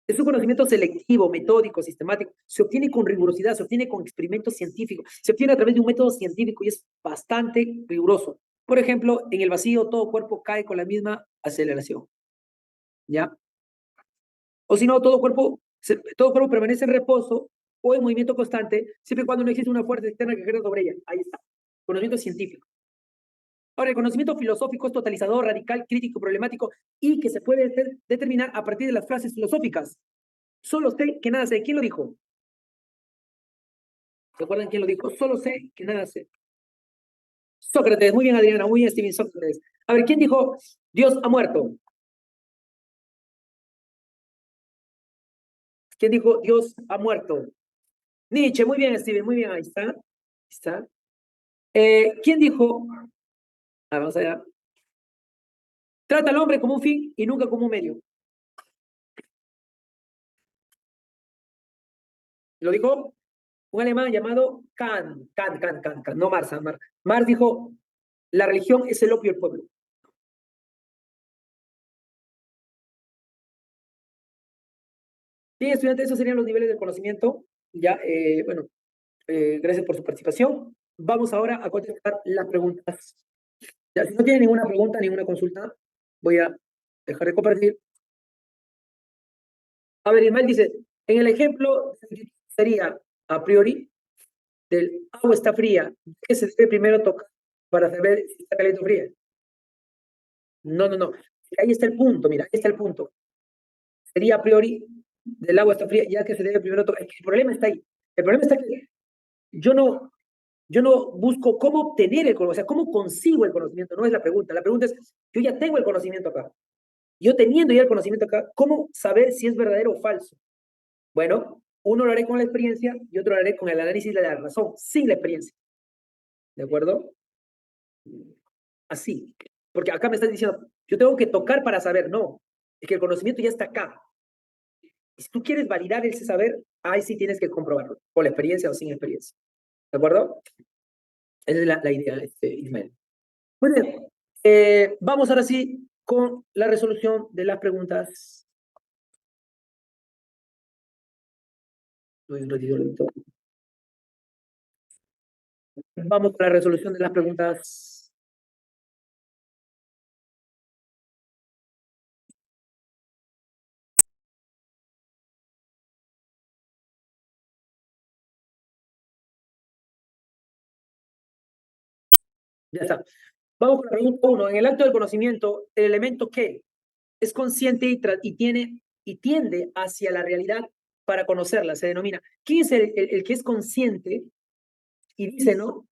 es un conocimiento selectivo, metódico, sistemático. Se obtiene con rigurosidad, se obtiene con experimentos científicos, se obtiene a través de un método científico y es bastante riguroso. Por ejemplo, en el vacío todo cuerpo cae con la misma aceleración, ¿ya? O si no, todo cuerpo permanece en reposo o en movimiento constante, siempre y cuando no existe una fuerza externa que ejerza sobre ella. Ahí está. Conocimiento científico. Ahora, el conocimiento filosófico es totalizador, radical, crítico, problemático y que se puede determinar a partir de las frases filosóficas. Solo sé que nada sé. ¿Quién lo dijo? ¿Recuerdan quién lo dijo? Solo sé que nada sé. Sócrates, muy bien, Adriana, muy bien, Steven Sócrates. A ver, ¿quién dijo Dios ha muerto? ¿Quién dijo Dios ha muerto? Nietzsche, muy bien, Steven, muy bien, ahí está. Ahí está. ¿Quién dijo? Vamos allá. Trata al hombre como un fin y nunca como un medio. Lo dijo un alemán llamado Kant, no Marx. Marx dijo, la religión es el opio del pueblo. Bien, estudiantes, esos serían los niveles de conocimiento. Ya, bueno, gracias por su participación. Vamos ahora a contestar las preguntas. Ya, si no tienen ninguna pregunta, ninguna consulta, voy a dejar de compartir. A ver, Ismael dice, en el ejemplo sería, a priori, del agua está fría, ¿qué se debe primero tocar para saber si está caliente o fría? No, no, no. Ahí está el punto, mira, ahí está el punto. Sería a priori del agua está fría, ya que se debe primero tocar. Es que el problema está ahí. El problema está que yo no, yo no busco cómo obtener el conocimiento, o sea, cómo consigo el conocimiento, no es la pregunta. La pregunta es, yo ya tengo el conocimiento acá. Yo teniendo ya el conocimiento acá, ¿cómo saber si es verdadero o falso? Bueno, uno lo haré con la experiencia y otro lo haré con el análisis de la razón, sin la experiencia. ¿De acuerdo? Así. Porque acá me estás diciendo, yo tengo que tocar para saber. No, es que el conocimiento ya está acá. Y si tú quieres validar ese saber, ahí sí tienes que comprobarlo, con la experiencia o sin experiencia. ¿De acuerdo? Esa es la idea, Ismael. Muy bien. Vamos ahora sí con la resolución de las preguntas. Doy un ratito. Vamos con la resolución de las preguntas. Ya está. Vamos con la pregunta 1. En el acto del conocimiento, el elemento que es consciente y tiende hacia la realidad para conocerla se denomina. ¿Quién es el que es consciente y dice, no?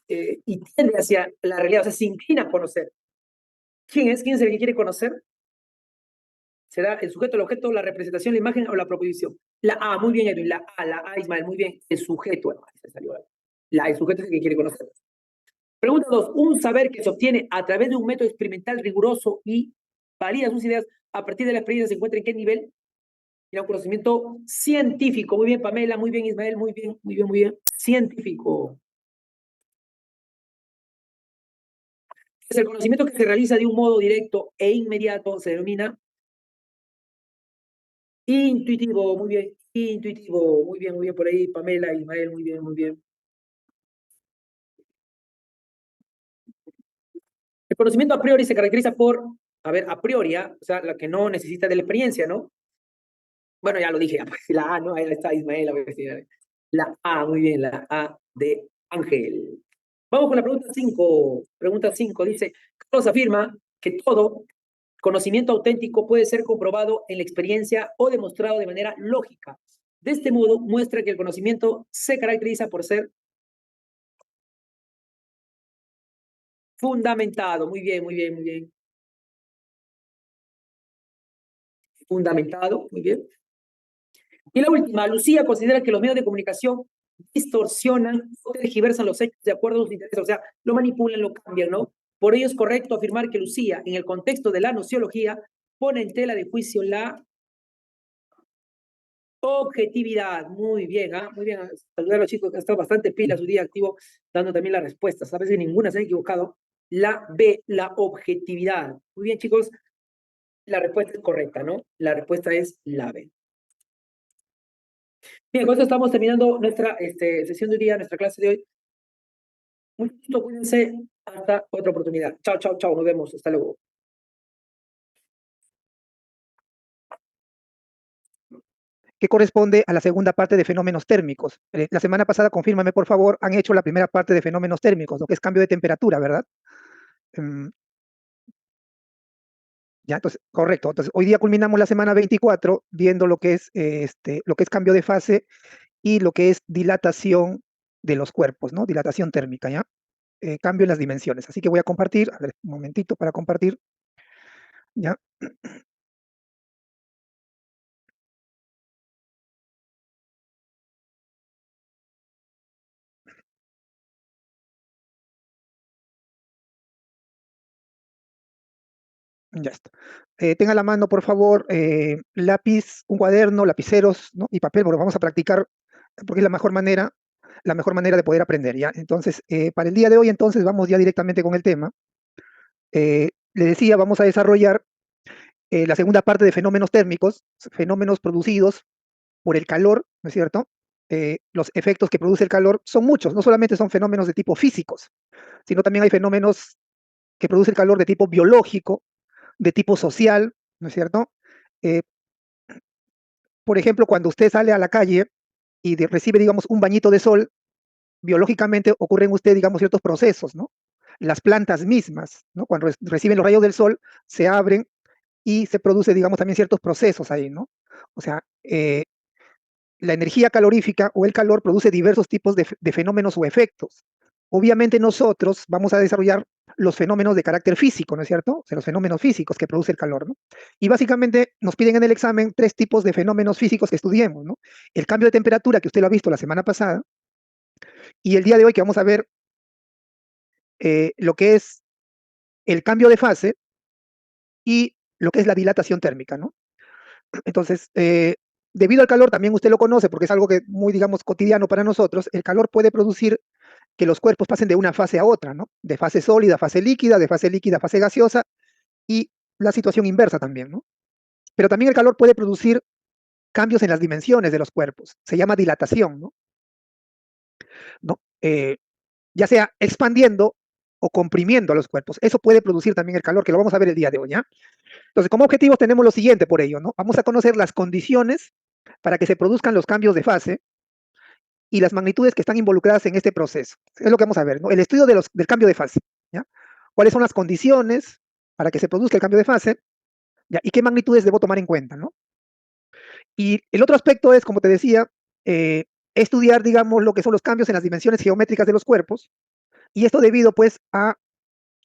Y tiende hacia la realidad, o sea, se inclina a conocer. ¿Quién es? ¿Quién es el que quiere conocer? ¿Será el sujeto, el objeto, la representación, la imagen o la proposición? La A, muy bien, Edwin. La A, Ismael, muy bien. El sujeto, el sujeto es el que quiere conocer. Pregunta 2. Un saber que se obtiene a través de un método experimental riguroso y valida sus ideas a partir de la experiencia se encuentra en qué nivel? Y un conocimiento científico. Muy bien, Pamela, muy bien, Ismael, muy bien, muy bien, muy bien. Científico. Es el conocimiento que se realiza de un modo directo e inmediato, se denomina intuitivo. Muy bien, intuitivo. Muy bien por ahí, Pamela, Ismael, muy bien, muy bien. El conocimiento a priori se caracteriza por, a ver, a priori, o sea, la que no necesita de la experiencia, ¿no? Bueno, ya lo dije, pues, la A, ¿no? Ahí está Ismael, a ver si- la A, muy bien, la A de Ángel. Vamos con la pregunta 5. Pregunta 5 dice, Carlos afirma que todo conocimiento auténtico puede ser comprobado en la experiencia o demostrado de manera lógica. De este modo, muestra que el conocimiento se caracteriza por ser fundamentado. Muy bien, muy bien, muy bien. Fundamentado, muy bien. Y la última, Lucía considera que los medios de comunicación distorsionan o tergiversan los hechos de acuerdo a sus intereses, o sea, lo manipulan, lo cambian, ¿no? Por ello es correcto afirmar que Lucía, en el contexto de la nociología, pone en tela de juicio la objetividad. Muy bien, ¿ah? Muy bien. Saludar a los chicos que han estado bastante pilas su día activo, dando también las respuestas. A veces ninguna se han equivocado. La B, la objetividad. Muy bien, chicos. La respuesta es correcta, ¿no? La respuesta es la B. Bien, con esto estamos terminando nuestra sesión de hoy día, nuestra clase de hoy. Mucho gusto, cuídense. Hasta otra oportunidad. Chao, chao, chao. Nos vemos. Hasta luego. Que corresponde a la segunda parte de fenómenos térmicos. La semana pasada, confírmame por favor, han hecho la primera parte de fenómenos térmicos, lo que es cambio de temperatura, ¿verdad? Ya, entonces, correcto. Entonces, hoy día culminamos la semana 24 viendo lo que es cambio de fase y lo que es dilatación de los cuerpos, ¿no? Dilatación térmica, ¿ya? Cambio en las dimensiones. Así que voy a compartir, a ver, un momentito para compartir, ¿ya? Ya está. Tenga a la mano, por favor, lápiz, un cuaderno, lapiceros, ¿no? Y papel, porque vamos a practicar, porque es la mejor manera de poder aprender, ¿ya? Entonces, para el día de hoy, entonces, vamos ya directamente con el tema. Le decía, vamos a desarrollar la segunda parte de fenómenos térmicos, fenómenos producidos por el calor, ¿no es cierto? Los efectos que produce el calor son muchos, no solamente son fenómenos de tipo físicos, sino también hay fenómenos que produce el calor de tipo biológico, de tipo social, ¿no es cierto? Eh, por ejemplo, cuando usted sale a la calle y recibe, digamos, un bañito de sol, biológicamente ocurren en usted, digamos, ciertos procesos, ¿no? Las plantas mismas, ¿no? Cuando reciben los rayos del sol, se abren y se produce, digamos, también ciertos procesos ahí, ¿no? O sea, la energía calorífica o el calor produce diversos tipos de fenómenos o efectos. Obviamente nosotros vamos a desarrollar los fenómenos de carácter físico, ¿no es cierto? O sea, los fenómenos físicos que produce el calor, ¿no? Y básicamente nos piden en el examen 3 tipos de fenómenos físicos que estudiemos, ¿no? El cambio de temperatura, que usted lo ha visto la semana pasada, y el día de hoy que vamos a ver lo que es el cambio de fase y lo que es la dilatación térmica, ¿no? Entonces, debido al calor, también usted lo conoce porque es algo que muy, digamos, cotidiano para nosotros, el calor puede producir que los cuerpos pasen de una fase a otra, ¿no? De fase sólida a fase líquida, de fase líquida a fase gaseosa, y la situación inversa también, ¿no? Pero también el calor puede producir cambios en las dimensiones de los cuerpos, se llama dilatación, ¿no? ¿No? Ya sea expandiendo o comprimiendo los cuerpos. Eso puede producir también el calor, que lo vamos a ver el día de hoy, ¿ya? Entonces, como objetivos tenemos lo siguiente por ello, ¿no? Vamos a conocer las condiciones para que se produzcan los cambios de fase y las magnitudes que están involucradas en este proceso. Es lo que vamos a ver, ¿no? El estudio del cambio de fase, ¿ya? ¿Cuáles son las condiciones para que se produzca el cambio de fase? ¿Ya? ¿Y qué magnitudes debo tomar en cuenta, ¿no? Y el otro aspecto es, como te decía, estudiar, digamos, lo que son los cambios en las dimensiones geométricas de los cuerpos, y esto debido, pues, a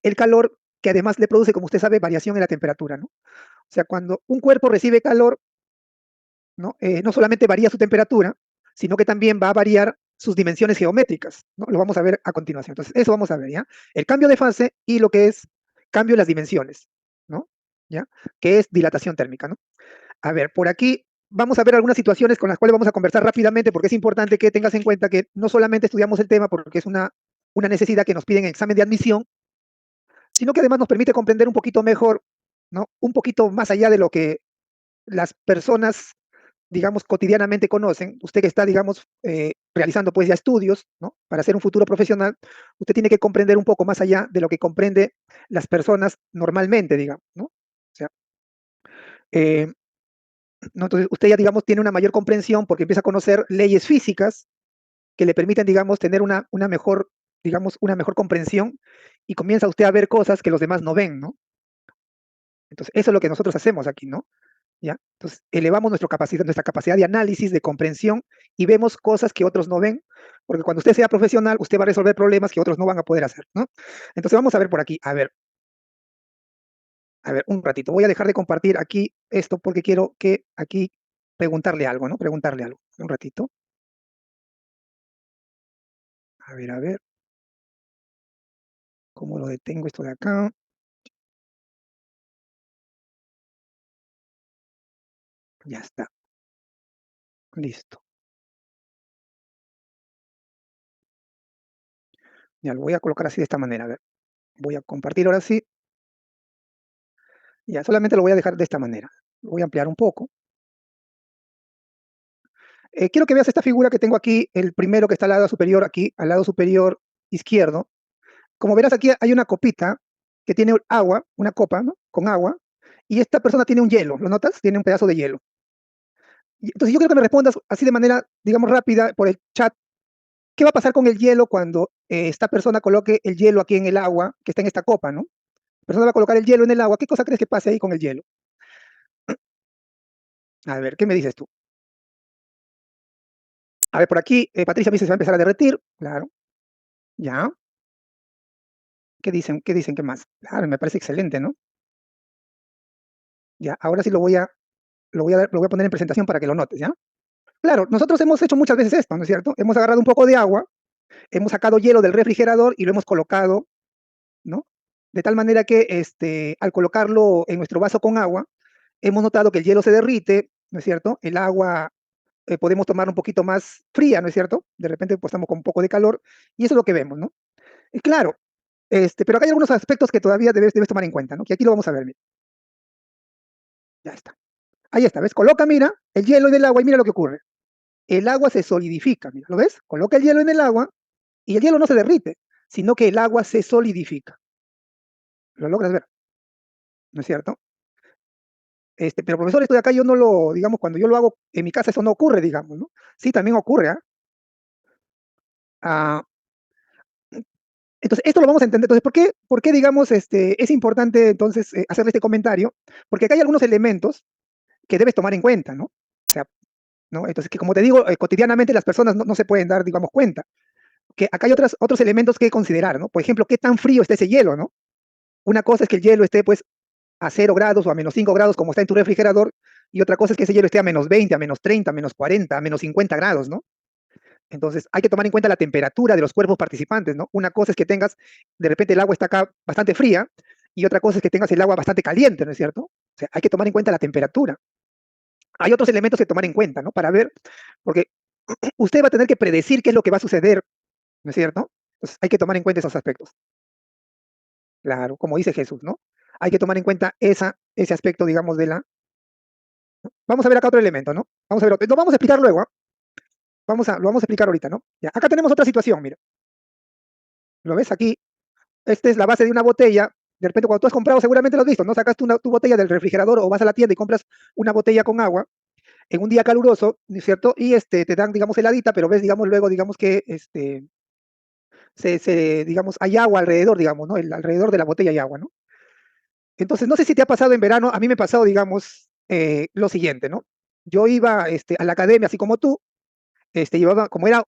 el calor que además le produce, como usted sabe, variación en la temperatura, ¿no? O sea, cuando un cuerpo recibe calor, ¿no? No solamente varía su temperatura, sino que también va a variar sus dimensiones geométricas, ¿no? Lo vamos a ver a continuación. Entonces, eso vamos a ver, ¿ya? El cambio de fase y lo que es cambio en las dimensiones, ¿no? ¿Ya? Que es dilatación térmica, ¿no? A ver, por aquí vamos a ver algunas situaciones con las cuales vamos a conversar rápidamente, porque es importante que tengas en cuenta que no solamente estudiamos el tema porque es una necesidad que nos piden en examen de admisión, sino que además nos permite comprender un poquito mejor, ¿no? Un poquito más allá de lo que las personas, digamos, cotidianamente conocen. Usted que está, digamos, realizando pues ya estudios, ¿no? Para ser un futuro profesional, usted tiene que comprender un poco más allá de lo que comprende las personas normalmente, digamos, ¿no? O sea, eh, ¿no? Entonces usted ya, digamos, tiene una mayor comprensión porque empieza a conocer leyes físicas que le permiten, digamos, tener una mejor, digamos, una mejor comprensión, y comienza usted a ver cosas que los demás no ven, ¿no? Entonces, eso es lo que nosotros hacemos aquí, ¿no? ¿Ya? Entonces, elevamos nuestra capacidad de análisis, de comprensión, y vemos cosas que otros no ven, porque cuando usted sea profesional, usted va a resolver problemas que otros no van a poder hacer, ¿no? Entonces, vamos a ver por aquí. A ver, un ratito. Voy a dejar de compartir aquí esto porque quiero que aquí preguntarle algo, ¿no? Preguntarle algo. Un ratito. A ver, ¿cómo lo detengo esto de acá? Ya está. Listo. Ya lo voy a colocar así de esta manera. A ver, voy a compartir ahora sí. Ya, solamente lo voy a dejar de esta manera. Lo voy a ampliar un poco. Quiero que veas esta figura que tengo aquí, el primero que está al lado superior, aquí, al lado superior izquierdo. Como verás, aquí hay una copita que tiene agua, una copa, ¿no? Con agua, y esta persona tiene un hielo, ¿lo notas? Tiene un pedazo de hielo. Entonces yo quiero que me respondas así de manera, digamos, rápida por el chat. ¿Qué va a pasar con el hielo cuando esta persona coloque el hielo aquí en el agua que está en esta copa, ¿no? La persona va a colocar el hielo en el agua. ¿Qué cosa crees que pase ahí con el hielo? A ver, ¿qué me dices tú? A ver, por aquí, Patricia me dice se va a empezar a derretir. Claro, ya. ¿Qué dicen? ¿Qué dicen? ¿Qué más? Claro, me parece excelente, ¿no? Ya, ahora sí lo voy a poner en presentación para que lo notes, ¿ya? Claro, nosotros hemos hecho muchas veces esto, ¿no es cierto? Hemos agarrado un poco de agua, hemos sacado hielo del refrigerador y lo hemos colocado, ¿no? De tal manera que al colocarlo en nuestro vaso con agua, hemos notado que el hielo se derrite, ¿no es cierto? El agua podemos tomar un poquito más fría, ¿no es cierto? De repente pues estamos con un poco de calor y eso es lo que vemos, ¿no? Y claro, pero acá hay algunos aspectos que todavía debes tomar en cuenta, ¿no? Que aquí lo vamos a ver, mira. Ya está. Ahí está, ¿ves? Coloca, mira, el hielo en el agua y mira lo que ocurre. El agua se solidifica, mira, ¿lo ves? Coloca el hielo en el agua y el hielo no se derrite, sino que el agua se solidifica. ¿Lo logras ver? ¿No es cierto? Pero profesor, esto de acá yo no lo, digamos, cuando yo lo hago en mi casa, eso no ocurre, digamos, ¿no? Sí, también ocurre, ¿ah? Ah, entonces, esto lo vamos a entender. Entonces, ¿por qué digamos, es importante entonces hacerle este comentario? Porque acá hay algunos elementos que debes tomar en cuenta, ¿no? O sea, ¿no? Entonces, que como te digo, cotidianamente las personas no se pueden dar, digamos, cuenta. Que acá hay otros elementos que considerar, ¿no? Por ejemplo, qué tan frío está ese hielo, ¿no? Una cosa es que el hielo esté pues a 0 grados o a -5 grados como está en tu refrigerador, y otra cosa es que ese hielo esté a -20, a -30, a -40, a -50 grados, ¿no? Entonces hay que tomar en cuenta la temperatura de los cuerpos participantes, ¿no? Una cosa es que tengas, de repente el agua está acá bastante fría, y otra cosa es que tengas el agua bastante caliente, ¿no es cierto? O sea, hay que tomar en cuenta la temperatura. Hay otros elementos que tomar en cuenta, ¿no? Para ver, porque usted va a tener que predecir qué es lo que va a suceder, ¿no es cierto? Entonces hay que tomar en cuenta esos aspectos. Claro, como dice Jesús, ¿no? Hay que tomar en cuenta ese aspecto, digamos, de la... Vamos a ver acá otro elemento, ¿no? Vamos a ver, lo vamos a explicar luego, ¿ah? Lo vamos a explicar ahorita, ¿no? Ya, acá tenemos otra situación, mira. ¿Lo ves aquí? Esta es la base de una botella. De repente, cuando tú has comprado, seguramente lo has visto, ¿no? Sacas tu botella del refrigerador o vas a la tienda y compras una botella con agua en un día caluroso, ¿no es cierto? Y te dan, digamos, heladita, pero ves, digamos, luego, digamos que digamos, hay agua alrededor, digamos, ¿no? Alrededor de la botella hay agua, ¿no? Entonces, no sé si te ha pasado en verano, a mí me ha pasado, digamos, lo siguiente, ¿no? Yo iba a la academia, así como tú, llevaba, como era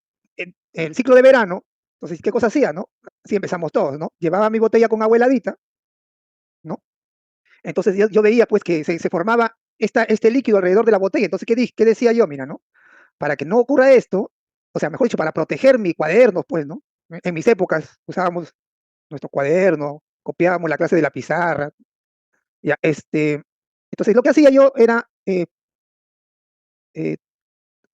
el ciclo de verano, entonces, ¿qué cosa hacía, no? Así empezamos todos, ¿no? Llevaba mi botella con agua heladita, ¿no? Entonces yo veía, pues, que se formaba este líquido alrededor de la botella. Entonces, ¿qué decía yo? Mira, ¿no? Para que no ocurra esto, o sea, mejor dicho, para proteger mi cuaderno, pues, ¿no? En mis épocas usábamos nuestro cuaderno, copiábamos la clase de la pizarra, ya, entonces lo que hacía yo era, eh,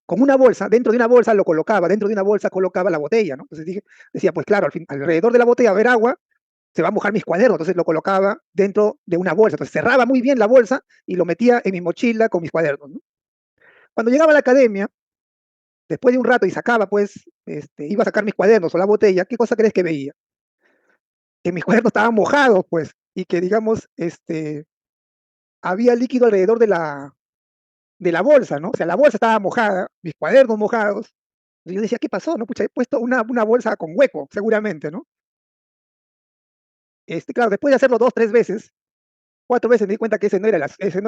con una bolsa, dentro de una bolsa lo colocaba, dentro de una bolsa colocaba la botella, ¿no? Entonces decía, pues claro, alrededor de la botella va a haber agua, se va a mojar mis cuadernos, entonces lo colocaba dentro de una bolsa, entonces cerraba muy bien la bolsa y lo metía en mi mochila con mis cuadernos, ¿no? Cuando llegaba a la academia, después de un rato y sacaba, pues, iba a sacar mis cuadernos o la botella, ¿qué cosa crees que veía? Que mis cuadernos estaban mojados, pues, y que, digamos, había líquido alrededor de la bolsa, ¿no? O sea, la bolsa estaba mojada, mis cuadernos mojados. Y yo decía, ¿qué pasó? No, pucha, he puesto una bolsa con hueco, seguramente, ¿no? Claro, después de hacerlo 2, 3 veces, 4 veces me di cuenta que ese no era la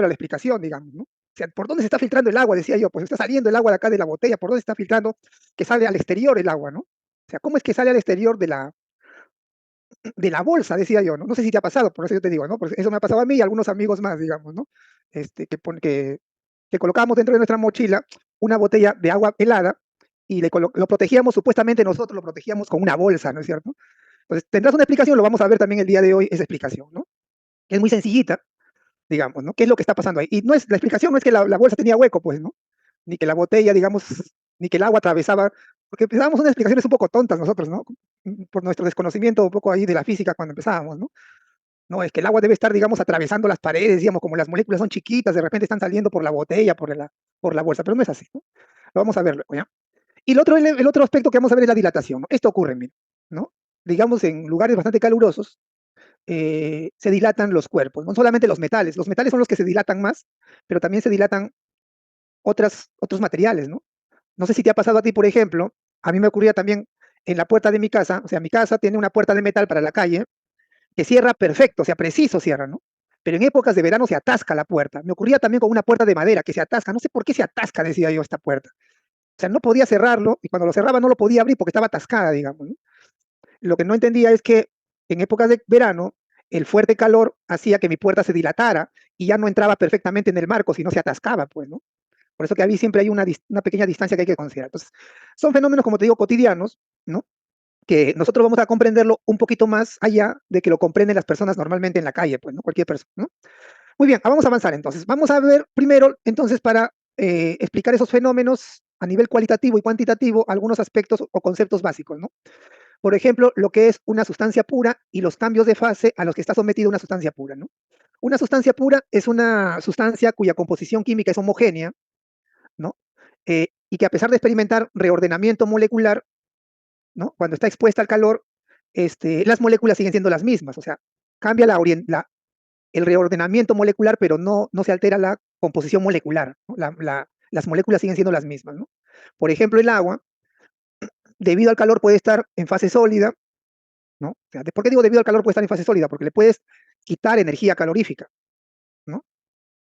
explicación, digamos, ¿no? O sea, ¿por dónde se está filtrando el agua? Decía yo, pues está saliendo el agua de acá de la botella, ¿por dónde se está filtrando que sale al exterior el agua, ¿no? O sea, ¿cómo es que sale al exterior de la bolsa? Decía yo, ¿no? No sé si te ha pasado, por eso yo te digo, ¿no? Porque eso me ha pasado a mí y a algunos amigos más, digamos, ¿no? Que colocábamos dentro de nuestra mochila una botella de agua helada y lo protegíamos, supuestamente nosotros lo protegíamos con una bolsa, ¿no es cierto? Entonces, tendrás una explicación, lo vamos a ver también el día de hoy, esa explicación, ¿no? Es muy sencillita, digamos, ¿no? ¿Qué es lo que está pasando ahí? Y la explicación no es que la bolsa tenía hueco, pues, ¿no? Ni que la botella, digamos, ni que el agua atravesaba, porque empezábamos unas explicaciones un poco tontas nosotros, ¿no? Por nuestro desconocimiento un poco ahí de la física cuando empezábamos, ¿no? No, es que el agua debe estar, digamos, atravesando las paredes, digamos, como las moléculas son chiquitas, de repente están saliendo por la botella, por la bolsa, pero no es así, ¿no? Lo vamos a ver luego, ¿ya? Y el otro aspecto que vamos a ver es la dilatación, ¿no? Esto ocurre, mira, ¿no? Digamos, en lugares bastante calurosos, se dilatan los cuerpos, no solamente los metales son los que se dilatan más, pero también se dilatan otros materiales, ¿no? No sé si te ha pasado a ti, por ejemplo, a mí me ocurría también en la puerta de mi casa, o sea, mi casa tiene una puerta de metal para la calle, que cierra perfecto, o sea, preciso cierra, ¿no? Pero en épocas de verano se atasca la puerta. Me ocurría también con una puerta de madera que se atasca, no sé por qué se atasca, decía yo, esta puerta. O sea, no podía cerrarlo y cuando lo cerraba no lo podía abrir porque estaba atascada, digamos, ¿no? Lo que no entendía es que en épocas de verano el fuerte calor hacía que mi puerta se dilatara y ya no entraba perfectamente en el marco, sino se atascaba, pues, ¿no? Por eso que ahí siempre hay una pequeña distancia que hay que considerar. Entonces, son fenómenos, como te digo, cotidianos, ¿no? Que nosotros vamos a comprenderlo un poquito más allá de que lo comprenden las personas normalmente en la calle, pues, ¿no? Cualquier persona, ¿no? Muy bien, vamos a avanzar entonces. Vamos a ver primero, entonces, para explicar esos fenómenos a nivel cualitativo y cuantitativo, algunos aspectos o conceptos básicos, ¿no? Por ejemplo, lo que es una sustancia pura y los cambios de fase a los que está sometida una sustancia pura, ¿no? Una sustancia pura es una sustancia cuya composición química es homogénea, ¿no? Y que a pesar de experimentar reordenamiento molecular, ¿no? Cuando está expuesta al calor, las moléculas siguen siendo las mismas, o sea, cambia el reordenamiento molecular, pero no se altera la composición molecular, ¿no? Las moléculas siguen siendo las mismas, ¿no? Por ejemplo, el agua, debido al calor, puede estar en fase sólida, ¿no? O sea, ¿por qué digo debido al calor puede estar en fase sólida? Porque le puedes quitar energía calorífica, ¿no?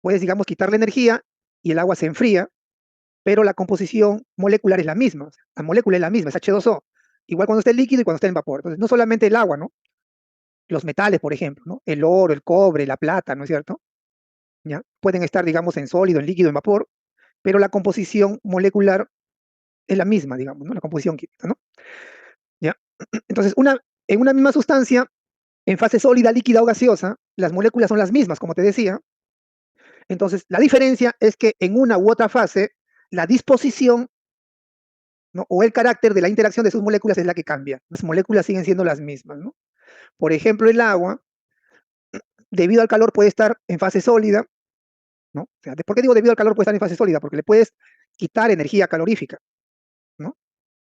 Puedes, digamos, quitarle energía y el agua se enfría, pero la composición molecular es la misma, o sea, la molécula es la misma, es H2O, igual cuando está en líquido y cuando está en vapor. Entonces, no solamente el agua, ¿no? los metales, por ejemplo, ¿no? El oro, el cobre, la plata, ¿no es cierto? ¿Ya? Pueden estar, digamos, en sólido, en líquido, en vapor, pero la composición molecular es la misma, digamos, ¿no? La composición química, ¿no? ¿Ya? Entonces, en una misma sustancia, en fase sólida, líquida o gaseosa, las moléculas son las mismas, como te decía. Entonces, la diferencia es que en una u otra fase, la disposición, ¿no? O el carácter de la interacción de sus moléculas es la que cambia. Las moléculas siguen siendo las mismas, ¿no? Por ejemplo, el agua, debido al calor, puede estar en fase sólida, ¿no? O sea, ¿por qué digo debido al calor puede estar en fase sólida? Porque le puedes quitar energía calorífica, ¿no?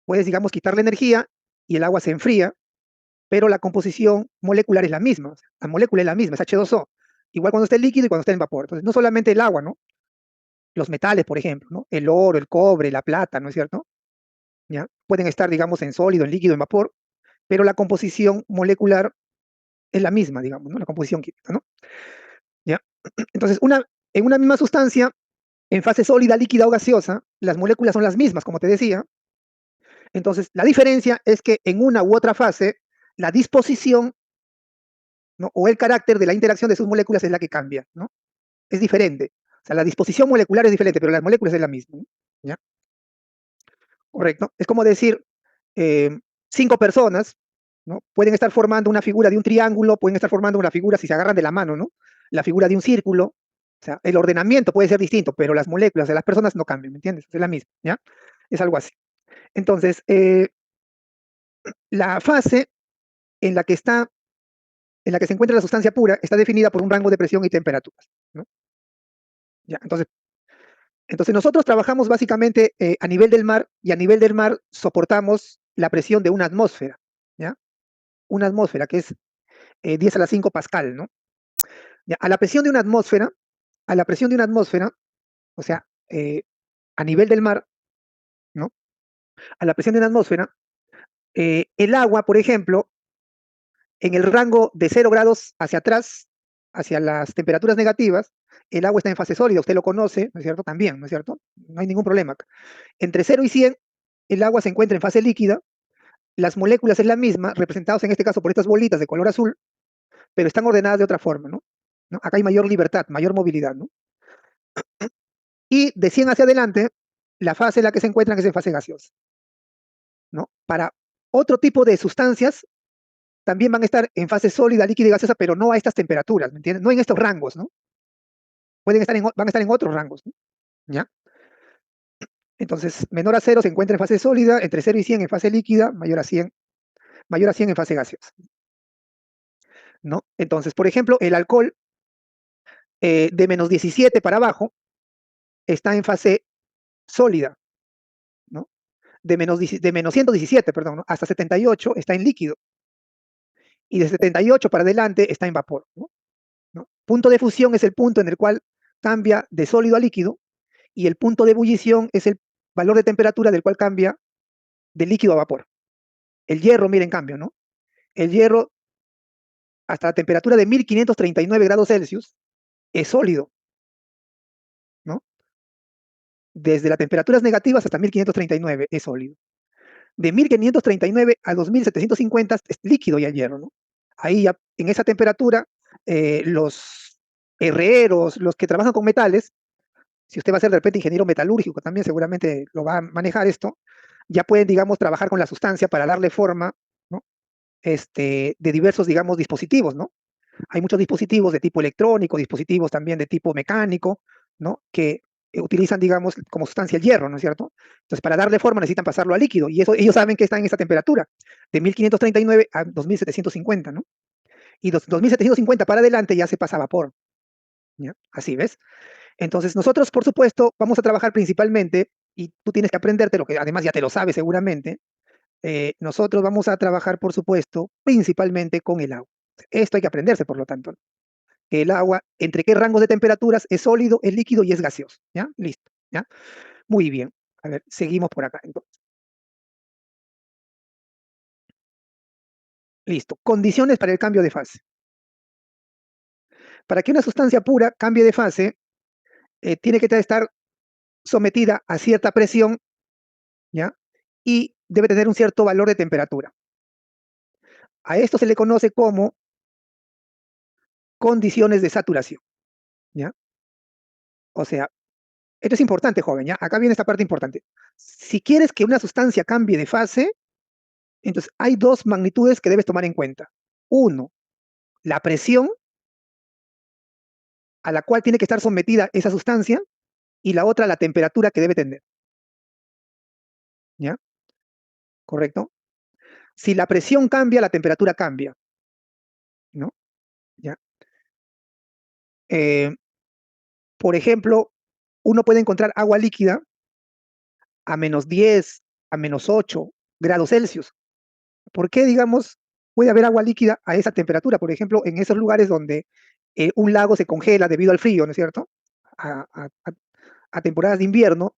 Puedes, digamos, quitarle energía y el agua se enfría, pero la composición molecular es la misma. O sea, la molécula es la misma, es H2O. Igual cuando está en líquido y cuando está en vapor. Entonces, no solamente el agua, ¿no? Los metales, por ejemplo, ¿no? El oro, el cobre, la plata, ¿no es cierto? ¿Ya? Pueden estar, digamos, en sólido, en líquido, en vapor, pero la composición molecular es la misma, digamos, ¿no? La composición química, ¿no? ¿Ya? Entonces, en una misma sustancia, en fase sólida, líquida o gaseosa, las moléculas son las mismas, como te decía. Entonces, la diferencia es que en una u otra fase, la disposición, ¿no? O el carácter de la interacción de sus moléculas es la que cambia, ¿no? Es diferente. O sea, la disposición molecular es diferente, pero las moléculas es la misma, ¿no? ¿Ya? Correcto. Es como decir, eh, cinco personas, ¿no? Pueden estar formando una figura de un triángulo, pueden estar formando una figura, si se agarran de la mano, ¿no? La figura de un círculo. O sea, el ordenamiento puede ser distinto, pero las moléculas de las personas no cambian, ¿me entiendes? Es la misma, ¿ya? Es algo así. Entonces, la fase en la que está, en la que se encuentra la sustancia pura está definida por un rango de presión y temperaturas, ¿no? ¿Ya? Entonces nosotros trabajamos básicamente a nivel del mar y a nivel del mar soportamos la presión de una atmósfera, ¿ya? Una atmósfera que es 10 a la 5 pascal, ¿no? ¿Ya? A la presión de una atmósfera, a la presión de una atmósfera, o sea, a nivel del mar, ¿no? A la presión de una atmósfera, el agua, por ejemplo, en el rango de 0 grados hacia atrás, hacia las temperaturas negativas, el agua está en fase sólida, usted lo conoce, ¿no es cierto? También, ¿no es cierto? No hay ningún problema. Entre 0 y 100, el agua se encuentra en fase líquida, las moléculas es la misma, representadas en este caso por estas bolitas de color azul, pero están ordenadas de otra forma, ¿no? ¿No? Acá hay mayor libertad, mayor movilidad, ¿no? Y de 100 hacia adelante, la fase en la que se encuentran es en fase gaseosa, ¿no? Para otro tipo de sustancias, también van a estar en fase sólida, líquida y gaseosa, pero no a estas temperaturas, ¿me entiendes? No en estos rangos, ¿no? Van a estar en otros rangos, ¿no? ¿Ya? Entonces, menor a 0 se encuentra en fase sólida, entre 0 y 100 en fase líquida, mayor a 100 en fase gaseosa, ¿no? Entonces, por ejemplo, el alcohol de menos 17 para abajo está en fase sólida, ¿no? De menos 117, perdón, ¿no? Hasta 78 está en líquido, y de 78 para adelante está en vapor, ¿no? ¿No? Punto de fusión es el punto en el cual cambia de sólido a líquido, y el punto de ebullición es el valor de temperatura del cual cambia de líquido a vapor. El hierro, miren, cambio, ¿no? El hierro, hasta la temperatura de 1539 grados Celsius, es sólido, ¿no? Desde las temperaturas negativas hasta 1539 es sólido. De 1539 a 2750 es líquido ya el hierro, ¿no? Ahí ya, en esa temperatura, los herreros, los que trabajan con metales, si usted va a ser de repente ingeniero metalúrgico, también seguramente lo va a manejar esto, ya pueden, digamos, trabajar con la sustancia para darle forma, ¿no? De diversos, digamos, dispositivos, ¿no? Hay muchos dispositivos de tipo electrónico, dispositivos también de tipo mecánico, ¿no? Que utilizan, digamos, como sustancia el hierro, ¿no es cierto? Entonces, para darle forma necesitan pasarlo a líquido, y eso ellos saben que está en esa temperatura, de 1539 a 2750, ¿no? Y 2750 para adelante ya se pasa a vapor, ¿ya? Así, ¿ves? Entonces, nosotros, por supuesto, vamos a trabajar principalmente, y tú tienes que aprenderte lo que además ya te lo sabes seguramente, nosotros vamos a trabajar, por supuesto, principalmente con el agua. Esto hay que aprenderse, por lo tanto, ¿no? El agua, entre qué rangos de temperaturas es sólido, es líquido y es gaseoso, ¿ya? Listo, ¿ya? Muy bien. A ver, seguimos por acá, entonces. Listo. Condiciones para el cambio de fase. Para que una sustancia pura cambie de fase, tiene que estar sometida a cierta presión, ¿ya? Y debe tener un cierto valor de temperatura. A esto se le conoce como condiciones de saturación, ¿ya? O sea, esto es importante, joven, ¿ya? Acá viene esta parte importante. Si quieres que una sustancia cambie de fase, entonces hay dos magnitudes que debes tomar en cuenta. Uno, la presión a la cual tiene que estar sometida esa sustancia, y la otra, la temperatura que debe tener, ¿ya? ¿Correcto? Si la presión cambia, la temperatura cambia, ¿no? ¿Ya? Eh, por ejemplo, uno puede encontrar agua líquida a -10, a -8 °C. ¿Por qué, digamos, puede haber agua líquida a esa temperatura? Por ejemplo, en esos lugares donde un lago se congela debido al frío, ¿no es cierto? A, a- a- a temporadas de invierno,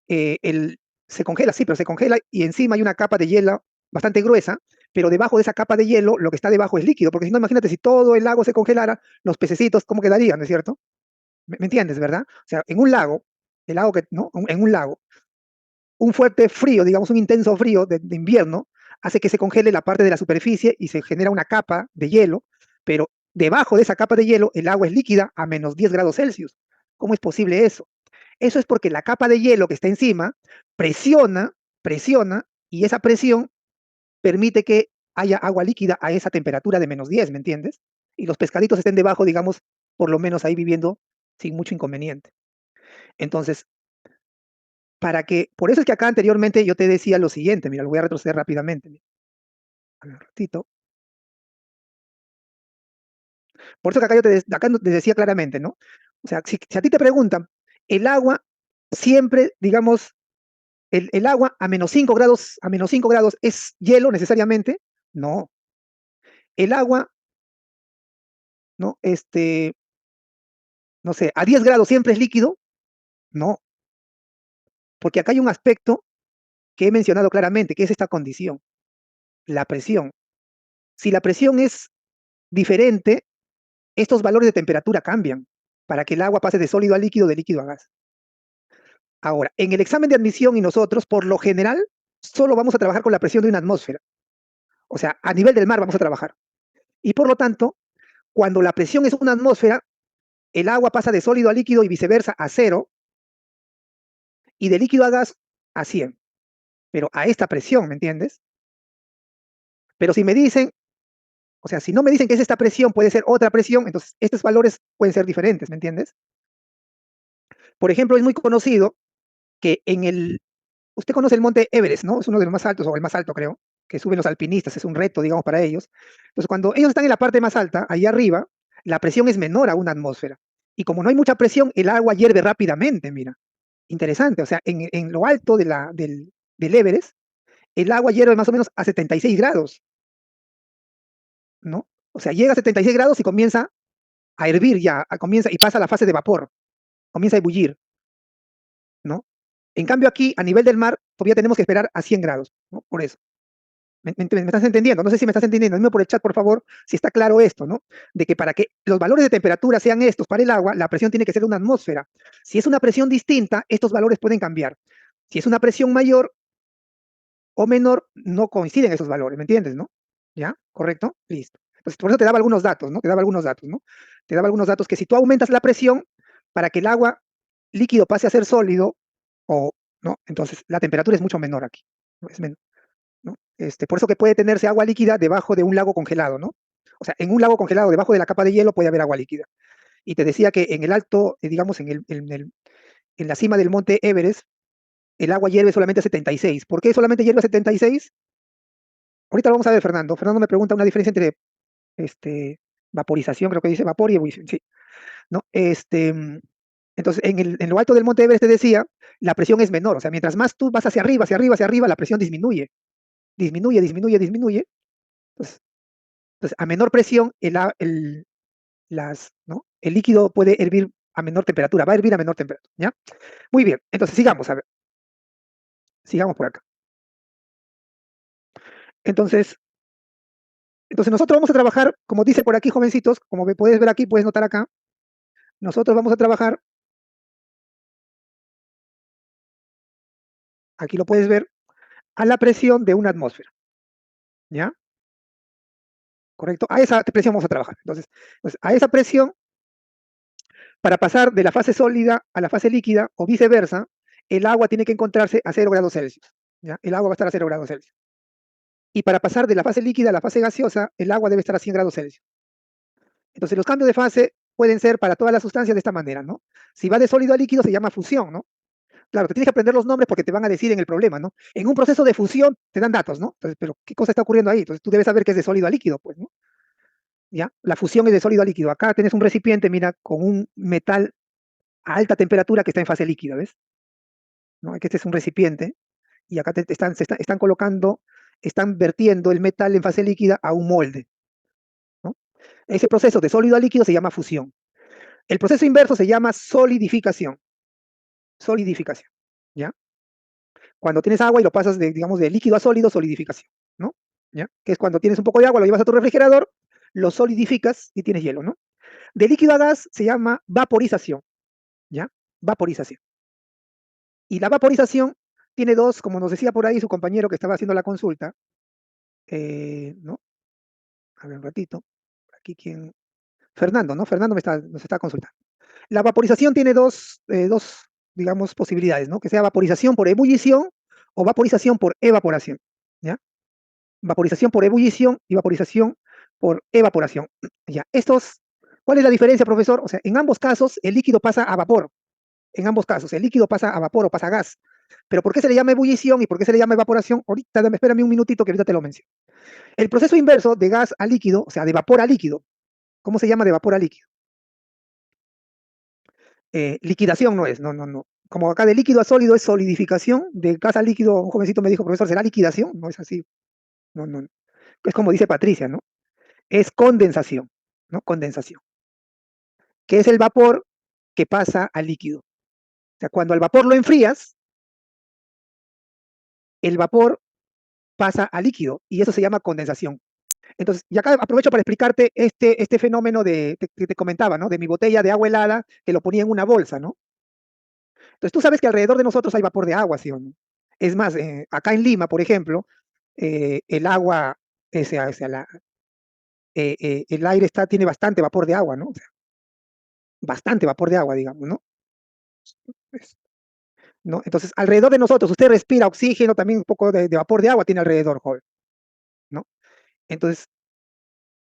se congela, sí, pero se congela y encima hay una capa de hielo bastante gruesa, pero debajo de esa capa de hielo lo que está debajo es líquido, porque si no, imagínate, si todo el lago se congelara, los pececitos, ¿cómo quedarían, no es cierto? ¿Me entiendes, verdad? O sea, en un lago, el lago que, ¿no? En un lago, un fuerte frío, digamos un intenso frío de invierno, hace que se congele la parte de la superficie y se genera una capa de hielo, pero debajo de esa capa de hielo el agua es líquida a -10 °C. ¿Cómo es posible eso? Eso es porque la capa de hielo que está encima presiona, y esa presión permite que haya agua líquida a esa temperatura de -10, ¿me entiendes? Y los pescaditos estén debajo, digamos, por lo menos ahí viviendo sin mucho inconveniente. Entonces, por eso es que acá anteriormente yo te decía lo siguiente, mira, lo voy a retroceder rápidamente. Mira, a ver, un ratito. Por eso que acá acá te decía claramente, ¿no? O sea, si a ti te preguntan, el agua siempre, digamos, el agua a -5 grados, ¿es hielo necesariamente? No. El agua, ¿no? No sé, a 10 grados siempre es líquido. No, porque acá hay un aspecto que he mencionado claramente, que es esta condición, la presión. Si la presión es diferente, estos valores de temperatura cambian para que el agua pase de sólido a líquido, de líquido a gas. Ahora, en el examen de admisión y nosotros, por lo general, solo vamos a trabajar con la presión de una atmósfera. O sea, a nivel del mar vamos a trabajar. Y por lo tanto, cuando la presión es una atmósfera, el agua pasa de sólido a líquido y viceversa a 0, y de líquido a gas a 100. Pero a esta presión, ¿me entiendes? Pero si me dicen, o sea, si no me dicen que es esta presión, puede ser otra presión, entonces estos valores pueden ser diferentes, ¿me entiendes? Por ejemplo, es muy conocido que usted conoce el monte Everest, ¿no? Es uno de los más altos, o el más alto, creo, que suben los alpinistas, es un reto, digamos, para ellos. Entonces, cuando ellos están en la parte más alta, ahí arriba, la presión es menor a una atmósfera. Y como no hay mucha presión, el agua hierve rápidamente, mira. Interesante, o sea, en lo alto del Everest, el agua hierve más o menos a 76 grados, ¿no? O sea, llega a 76 grados y comienza a hervir ya, comienza y pasa a la fase de vapor, comienza a ebullir, ¿no? En cambio aquí, a nivel del mar, todavía tenemos que esperar a 100 grados, ¿no? Por eso. ¿Me estás entendiendo? No sé si me estás entendiendo. Dime por el chat, por favor, si está claro esto, ¿no? De que para que los valores de temperatura sean estos para el agua, la presión tiene que ser una atmósfera. Si es una presión distinta, estos valores pueden cambiar. Si es una presión mayor o menor, no coinciden esos valores, ¿me entiendes, no? ¿Ya? ¿Correcto? Listo. Pues por eso te daba algunos datos, ¿no? Te daba algunos datos, ¿no? Te daba algunos datos que si tú aumentas la presión para que el agua líquido pase a ser sólido, o, ¿no? Entonces la temperatura es mucho menor aquí, ¿no? Es menor, ¿no? Por eso que puede tenerse agua líquida debajo de un lago congelado, ¿no? O sea, en un lago congelado, debajo de la capa de hielo, puede haber agua líquida. Y te decía que en el alto, digamos, en la cima del monte Everest, el agua hierve solamente a 76. ¿Por qué solamente hierve a 76? Ahorita lo vamos a ver, Fernando. Fernando me pregunta una diferencia entre este, vaporización, creo que dice vapor y ebullición, sí, ¿no? Entonces, en lo alto del monte Everest te decía, la presión es menor, o sea, mientras más tú vas hacia arriba, hacia arriba, hacia arriba, la presión disminuye, disminuye, disminuye, disminuye. Entonces, a menor presión, ¿no? El líquido puede hervir a menor temperatura, va a hervir a menor temperatura, ¿ya? Muy bien, entonces sigamos, a ver, sigamos por acá. Entonces, nosotros vamos a trabajar, como dice por aquí, jovencitos, como puedes ver aquí, puedes notar acá, nosotros vamos a trabajar, aquí lo puedes ver, a la presión de una atmósfera, ¿ya? ¿correcto? A esa presión vamos a trabajar. Entonces, a esa presión, para pasar de la fase sólida a la fase líquida o viceversa, el agua tiene que encontrarse a 0 grados Celsius. ¿Ya? El agua va a estar a 0 grados Celsius. Y para pasar de la fase líquida a la fase gaseosa, el agua debe estar a 100 grados Celsius. Entonces, los cambios de fase pueden ser para todas las sustancias de esta manera, ¿no? Si va de sólido a líquido se llama fusión, ¿no? Claro, te tienes que aprender los nombres porque te van a decir en el problema, ¿no? En un proceso de fusión te dan datos, ¿no? Entonces, pero ¿qué cosa está ocurriendo ahí? Entonces, tú debes saber que es de sólido a líquido, pues, ¿no? ¿Ya? La fusión es de sólido a líquido. Acá tienes un recipiente, mira, con un metal a alta temperatura que está en fase líquida, ¿ves? ¿No? Que este es un recipiente y acá están colocando, están vertiendo el metal en fase líquida a un molde, ¿no? Ese proceso de sólido a líquido se llama fusión. El proceso inverso se llama solidificación. Solidificación, ¿ya? Cuando tienes agua y lo pasas de, digamos, de líquido a sólido, solidificación, ¿no? ¿Ya? Que es cuando tienes un poco de agua, lo llevas a tu refrigerador, lo solidificas y tienes hielo, ¿no? De líquido a gas se llama vaporización, ¿ya? Vaporización. Y la vaporización tiene dos, como nos decía por ahí su compañero que estaba haciendo la consulta, ¿no? A ver un ratito, aquí quién, Fernando, ¿no? Fernando nos está consultando. La vaporización tiene dos, digamos, posibilidades, ¿no? Que sea vaporización por ebullición o vaporización por evaporación, ¿ya? Vaporización por ebullición y vaporización por evaporación. Ya, ¿cuál es la diferencia, profesor? O sea, en ambos casos el líquido pasa a vapor. En ambos casos, el líquido pasa a vapor o pasa a gas. Pero ¿por qué se le llama ebullición y por qué se le llama evaporación? Ahorita, espérame un minutito que ahorita te lo menciono. El proceso inverso de gas a líquido, o sea, de vapor a líquido. ¿Cómo se llama de vapor a líquido? Liquidación no es, no, no, no. Como acá de líquido a sólido es solidificación, de gas a líquido, un jovencito me dijo, profesor, ¿será liquidación? No es así. No, no. Es como dice Patricia, ¿no? Es condensación, ¿no? Condensación, que es el vapor que pasa al líquido. O sea, cuando al vapor lo enfrías, el vapor pasa al líquido y eso se llama condensación. Entonces, y acá aprovecho para explicarte este fenómeno que te comentaba, ¿no? De mi botella de agua helada que lo ponía en una bolsa, ¿no? Entonces, tú sabes que alrededor de nosotros hay vapor de agua, ¿sí o no? Es más, acá en Lima, por ejemplo, el agua, el aire tiene bastante vapor de agua, ¿no? O sea, bastante vapor de agua, digamos, ¿no? Es- ¿no? Entonces, alrededor de nosotros, usted respira oxígeno, también un poco de vapor de agua tiene alrededor, joven, ¿no? Entonces,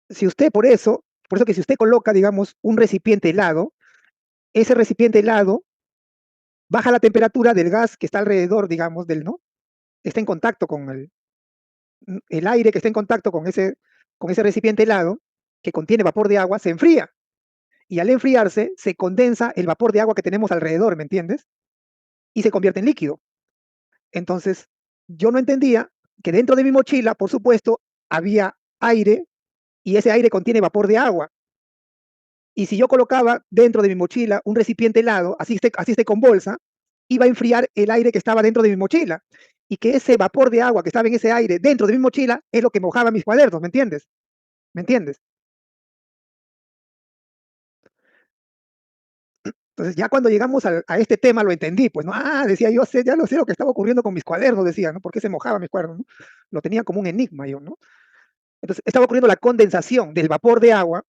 si usted por eso que si usted coloca, digamos, un recipiente helado, ese recipiente helado baja la temperatura del gas que está alrededor, digamos, ¿no? Está en contacto con el aire que está en contacto con ese recipiente helado, que contiene vapor de agua, se enfría. Y al enfriarse, se condensa el vapor de agua que tenemos alrededor, ¿me entiendes? Y se convierte en líquido. Entonces, yo no entendía que dentro de mi mochila, por supuesto, había aire y ese aire contiene vapor de agua. Y si yo colocaba dentro de mi mochila un recipiente helado, así esté con bolsa, iba a enfriar el aire que estaba dentro de mi mochila. Y que ese vapor de agua que estaba en ese aire dentro de mi mochila es lo que mojaba mis cuadernos, ¿me entiendes? ¿Me entiendes? Entonces ya cuando llegamos a este tema lo entendí, pues, ¿no? Ah, decía yo, ya lo sé lo que estaba ocurriendo con mis cuadernos, decía, ¿no? ¿Por qué se mojaban mis cuadernos, ¿no? Lo tenía como un enigma yo, ¿no? Entonces estaba ocurriendo la condensación del vapor de agua,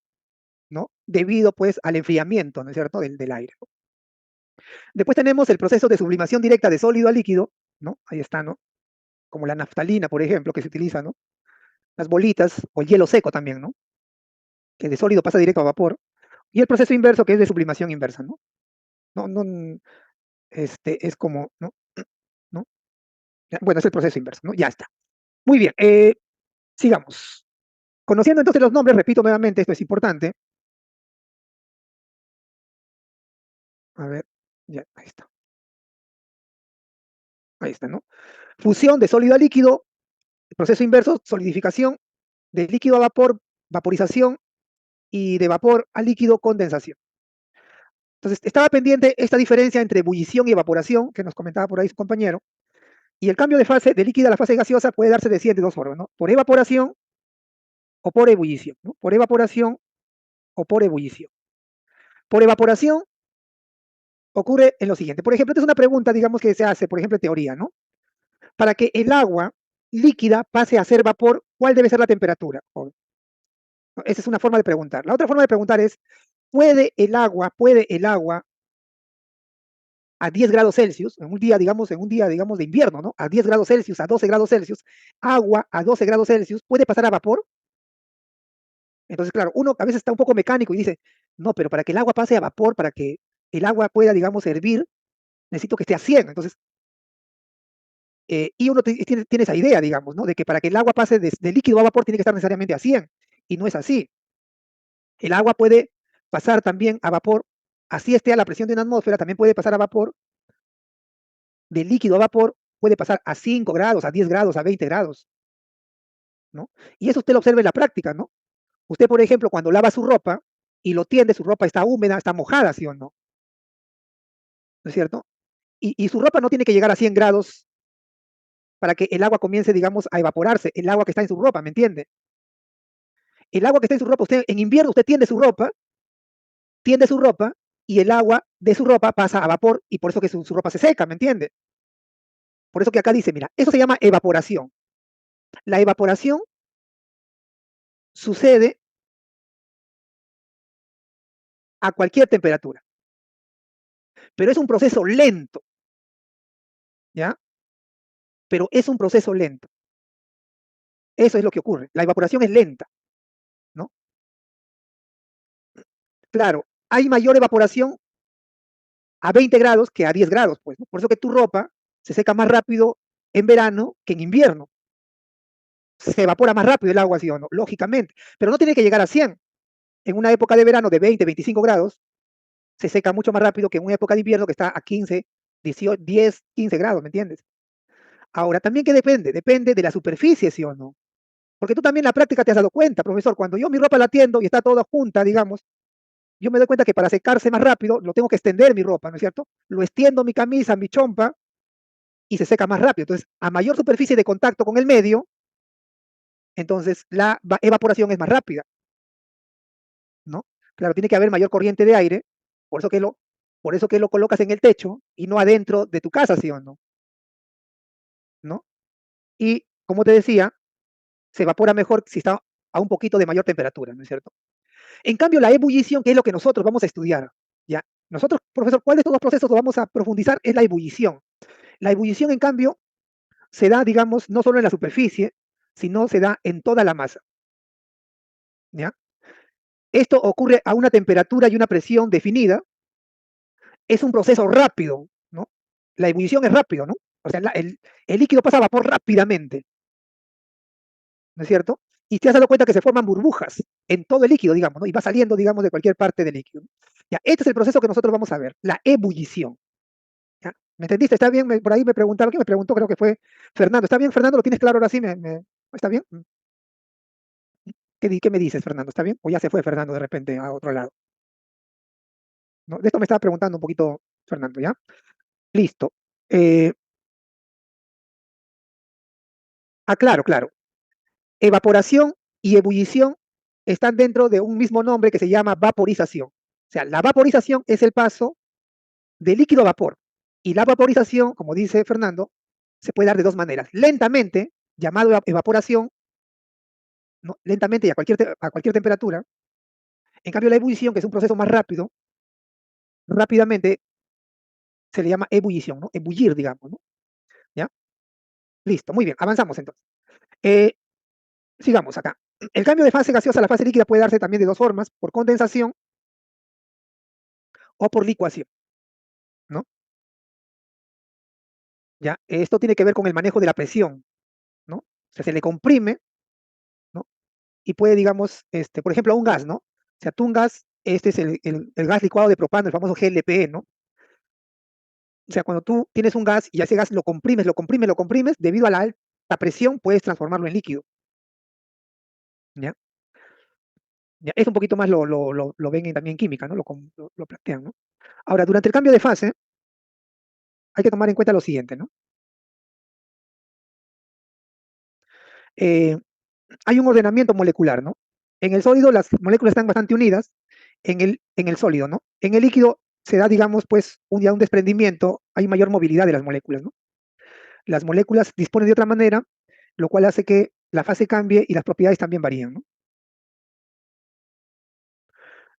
¿no? Debido, pues, al enfriamiento, ¿no es cierto?, del aire. Después tenemos el proceso de sublimación directa de sólido a líquido, ¿no? Ahí está, ¿no? Como la naftalina, por ejemplo, que se utiliza, ¿no? Las bolitas, o el hielo seco también, ¿no? Que de sólido pasa directo a vapor. Y el proceso inverso, que es de sublimación inversa, ¿no? No, no, es como, ¿no? ¿No? Bueno, es el proceso inverso, ¿no? Ya está. Muy bien, sigamos. Conociendo entonces los nombres, repito nuevamente, esto es importante. A ver, ya, ahí está. Ahí está, ¿no? Fusión de sólido a líquido, proceso inverso, solidificación, de líquido a vapor, vaporización, y de vapor a líquido, condensación. Entonces, estaba pendiente esta diferencia entre ebullición y evaporación, que nos comentaba por ahí su compañero, y el cambio de fase de líquida a la fase gaseosa puede darse de siguiente dos formas, ¿no? Por evaporación o por ebullición, ¿no? Por evaporación o por ebullición. Por evaporación ocurre en lo siguiente. Por ejemplo, esta es una pregunta, digamos, que se hace, por ejemplo, en teoría, ¿no? Para que el agua líquida pase a ser vapor, ¿cuál debe ser la temperatura? ¿no? Esa es una forma de preguntar. La otra forma de preguntar es, puede el agua a 10 grados Celsius, en un día, digamos, de invierno, ¿no? A 10 grados Celsius, a 12 grados Celsius, agua a 12 grados Celsius, ¿puede pasar a vapor? Entonces, claro, uno a veces está un poco mecánico y dice, no, pero para que el agua pase a vapor, para que el agua pueda, digamos, hervir, necesito que esté a 100. Entonces, y uno tiene esa idea, digamos, ¿no? De que para que el agua pase de líquido a vapor tiene que estar necesariamente a 100. Y no es así. El agua puede pasar también a vapor, así esté a la presión de una atmósfera, también puede pasar a vapor, de líquido a vapor, puede pasar a 5 grados, a 10 grados, a 20 grados, ¿no? Y eso usted lo observa en la práctica, ¿no? Usted, por ejemplo, cuando lava su ropa y lo tiende, su ropa está húmeda, está mojada, ¿sí o no? ¿No es cierto? Y su ropa no tiene que llegar a 100 grados para que el agua comience, digamos, a evaporarse, el agua que está en su ropa, ¿me entiende? El agua que está en su ropa, usted en invierno usted tiende su ropa y el agua de su ropa pasa a vapor y por eso que su ropa se seca, ¿me entiende? Por eso que acá dice, mira, eso se llama evaporación. La evaporación sucede a cualquier temperatura, pero es un proceso lento, ¿ya? Pero es un proceso lento. Eso es lo que ocurre. La evaporación es lenta, ¿no? Claro, hay mayor evaporación a 20 grados que a 10 grados, pues, ¿no? Por eso que tu ropa se seca más rápido en verano que en invierno. Se evapora más rápido el agua, ¿sí o no? Lógicamente. Pero no tiene que llegar a 100. En una época de verano de 20, 25 grados, se seca mucho más rápido que en una época de invierno que está a 15, 18, 10, 15 grados, ¿me entiendes? Ahora, también que depende de la superficie, ¿sí o no? Porque tú también en la práctica te has dado cuenta, profesor, cuando yo mi ropa la tiendo y está toda junta, digamos, yo me doy cuenta que para secarse más rápido, lo tengo que extender mi ropa, ¿no es cierto? Lo extiendo mi camisa, mi chompa, y se seca más rápido. Entonces, a mayor superficie de contacto con el medio, entonces la evaporación es más rápida, ¿no? Claro, tiene que haber mayor corriente de aire, por eso que por eso que lo colocas en el techo y no adentro de tu casa, ¿sí o no? ¿No? Y, como te decía, se evapora mejor si está a un poquito de mayor temperatura, ¿no es cierto? En cambio, la ebullición, que es lo que nosotros vamos a estudiar, ¿ya? Nosotros, profesor, ¿cuál de estos dos procesos lo vamos a profundizar? Es la ebullición. La ebullición, en cambio, se da, digamos, no solo en la superficie, sino se da en toda la masa, ¿ya? Esto ocurre a una temperatura y una presión definida, es un proceso rápido, ¿no? La ebullición es rápido, ¿no? O sea, el líquido pasa a vapor rápidamente, ¿no es cierto? Y te has dado cuenta que se forman burbujas en todo el líquido, digamos, ¿no? Y va saliendo, digamos, de cualquier parte del líquido, ¿no? Ya, este es el proceso que nosotros vamos a ver, la ebullición. ¿Ya? ¿Me entendiste? ¿Está bien? Por ahí me preguntaron, ¿quién me preguntó? Creo que fue Fernando. ¿Está bien, Fernando? ¿Lo tienes claro ahora sí? ¿Está bien? ¿Qué me dices, Fernando? ¿Está bien? O ya se fue Fernando de repente a otro lado. ¿No? De esto me estaba preguntando un poquito Fernando, ¿ya? Listo. Eh, claro, claro. Evaporación y ebullición están dentro de un mismo nombre que se llama vaporización. O sea, la vaporización es el paso de líquido a vapor. Y la vaporización, como dice Fernando, se puede dar de dos maneras. Lentamente, llamado evaporación, ¿no? Lentamente y a cualquier temperatura. En cambio, la ebullición, que es un proceso más rápido, rápidamente se le llama ebullición, ¿no? Ebullir, digamos, ¿no? ¿Ya? Listo, muy bien, avanzamos entonces. Eh, sigamos acá. El cambio de fase gaseosa a la fase líquida puede darse también de dos formas, por condensación o por licuación, ¿no? ¿Ya? Esto tiene que ver con el manejo de la presión, ¿no? O sea, se le comprime, ¿no? Y puede, digamos, por ejemplo, a un gas, ¿no? O sea, tú un gas, este es el gas licuado de propano, el famoso GLP, ¿no? O sea, cuando tú tienes un gas y ese gas lo comprimes, lo comprimes, lo comprimes, debido a la alta presión puedes transformarlo en líquido, ¿ya? Ya, es un poquito más lo ven también en química, ¿no? Lo plantean, ¿no? Ahora, durante el cambio de fase, hay que tomar en cuenta lo siguiente, ¿no? Eh, hay un ordenamiento molecular, ¿no? En el sólido las moléculas están bastante unidas, en el sólido, ¿no? En el líquido se da, digamos, pues, ya un desprendimiento, hay mayor movilidad de las moléculas, ¿no? Las moléculas disponen de otra manera, lo cual hace que la fase cambie y las propiedades también varían, ¿no?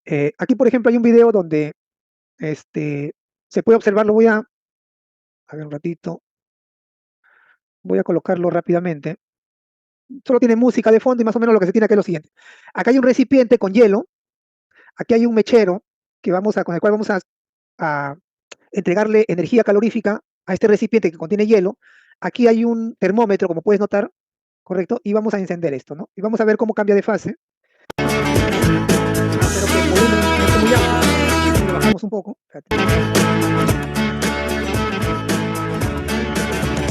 Aquí, por ejemplo, hay un video donde se puede observar, a ver un ratito, voy a colocarlo rápidamente. Solo tiene música de fondo y más o menos lo que se tiene aquí es lo siguiente. Acá hay un recipiente con hielo, aquí hay un mechero con el cual vamos a entregarle energía calorífica a este recipiente que contiene hielo. Aquí hay un termómetro, como puedes notar, ¿correcto? Y vamos a encender esto, ¿no? Y vamos a ver cómo cambia de fase. Espero que el volumen no esté muy alto. Lo bajamos un poco.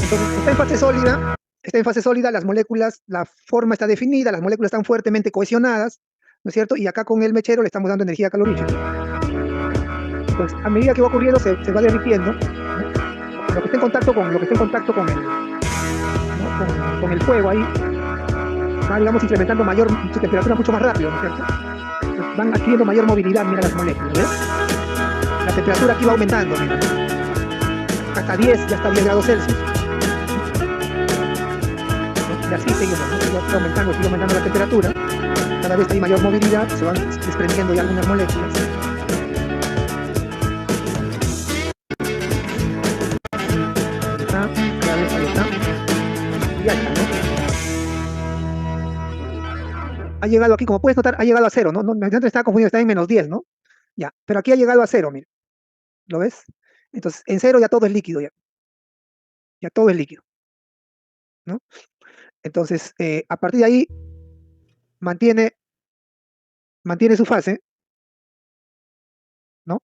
Entonces, está en fase sólida, las moléculas, la forma está definida, las moléculas están fuertemente cohesionadas, ¿no es cierto? Y acá con el mechero le estamos dando energía calorífica. Entonces, a medida que va ocurriendo, se va derritiendo, ¿no? Lo que esté en contacto lo que esté en contacto ¿no? con el fuego ahí, va, digamos, incrementando su temperatura mucho más rápido, ¿no es cierto? Entonces, van adquiriendo mayor movilidad, mira las moléculas, ¿ves? La temperatura aquí va aumentando, mira. Hasta 10, ya está 10 grados Celsius. Y así seguimos, ¿no? Sigue aumentando la temperatura. Cada vez hay mayor movilidad, se van desprendiendo ya algunas moléculas. Cada vez ahí está. Y ya está, ¿no? Ha llegado aquí, como puedes notar, ha llegado a cero, ¿no? Antes estaba confundido, está en -10, ¿no? Ya, pero aquí ha llegado a cero, mira. ¿Lo ves? Entonces, en cero ya todo es líquido, ya. Ya todo es líquido, ¿no? Entonces, a partir de ahí, mantiene, mantiene su fase, ¿no?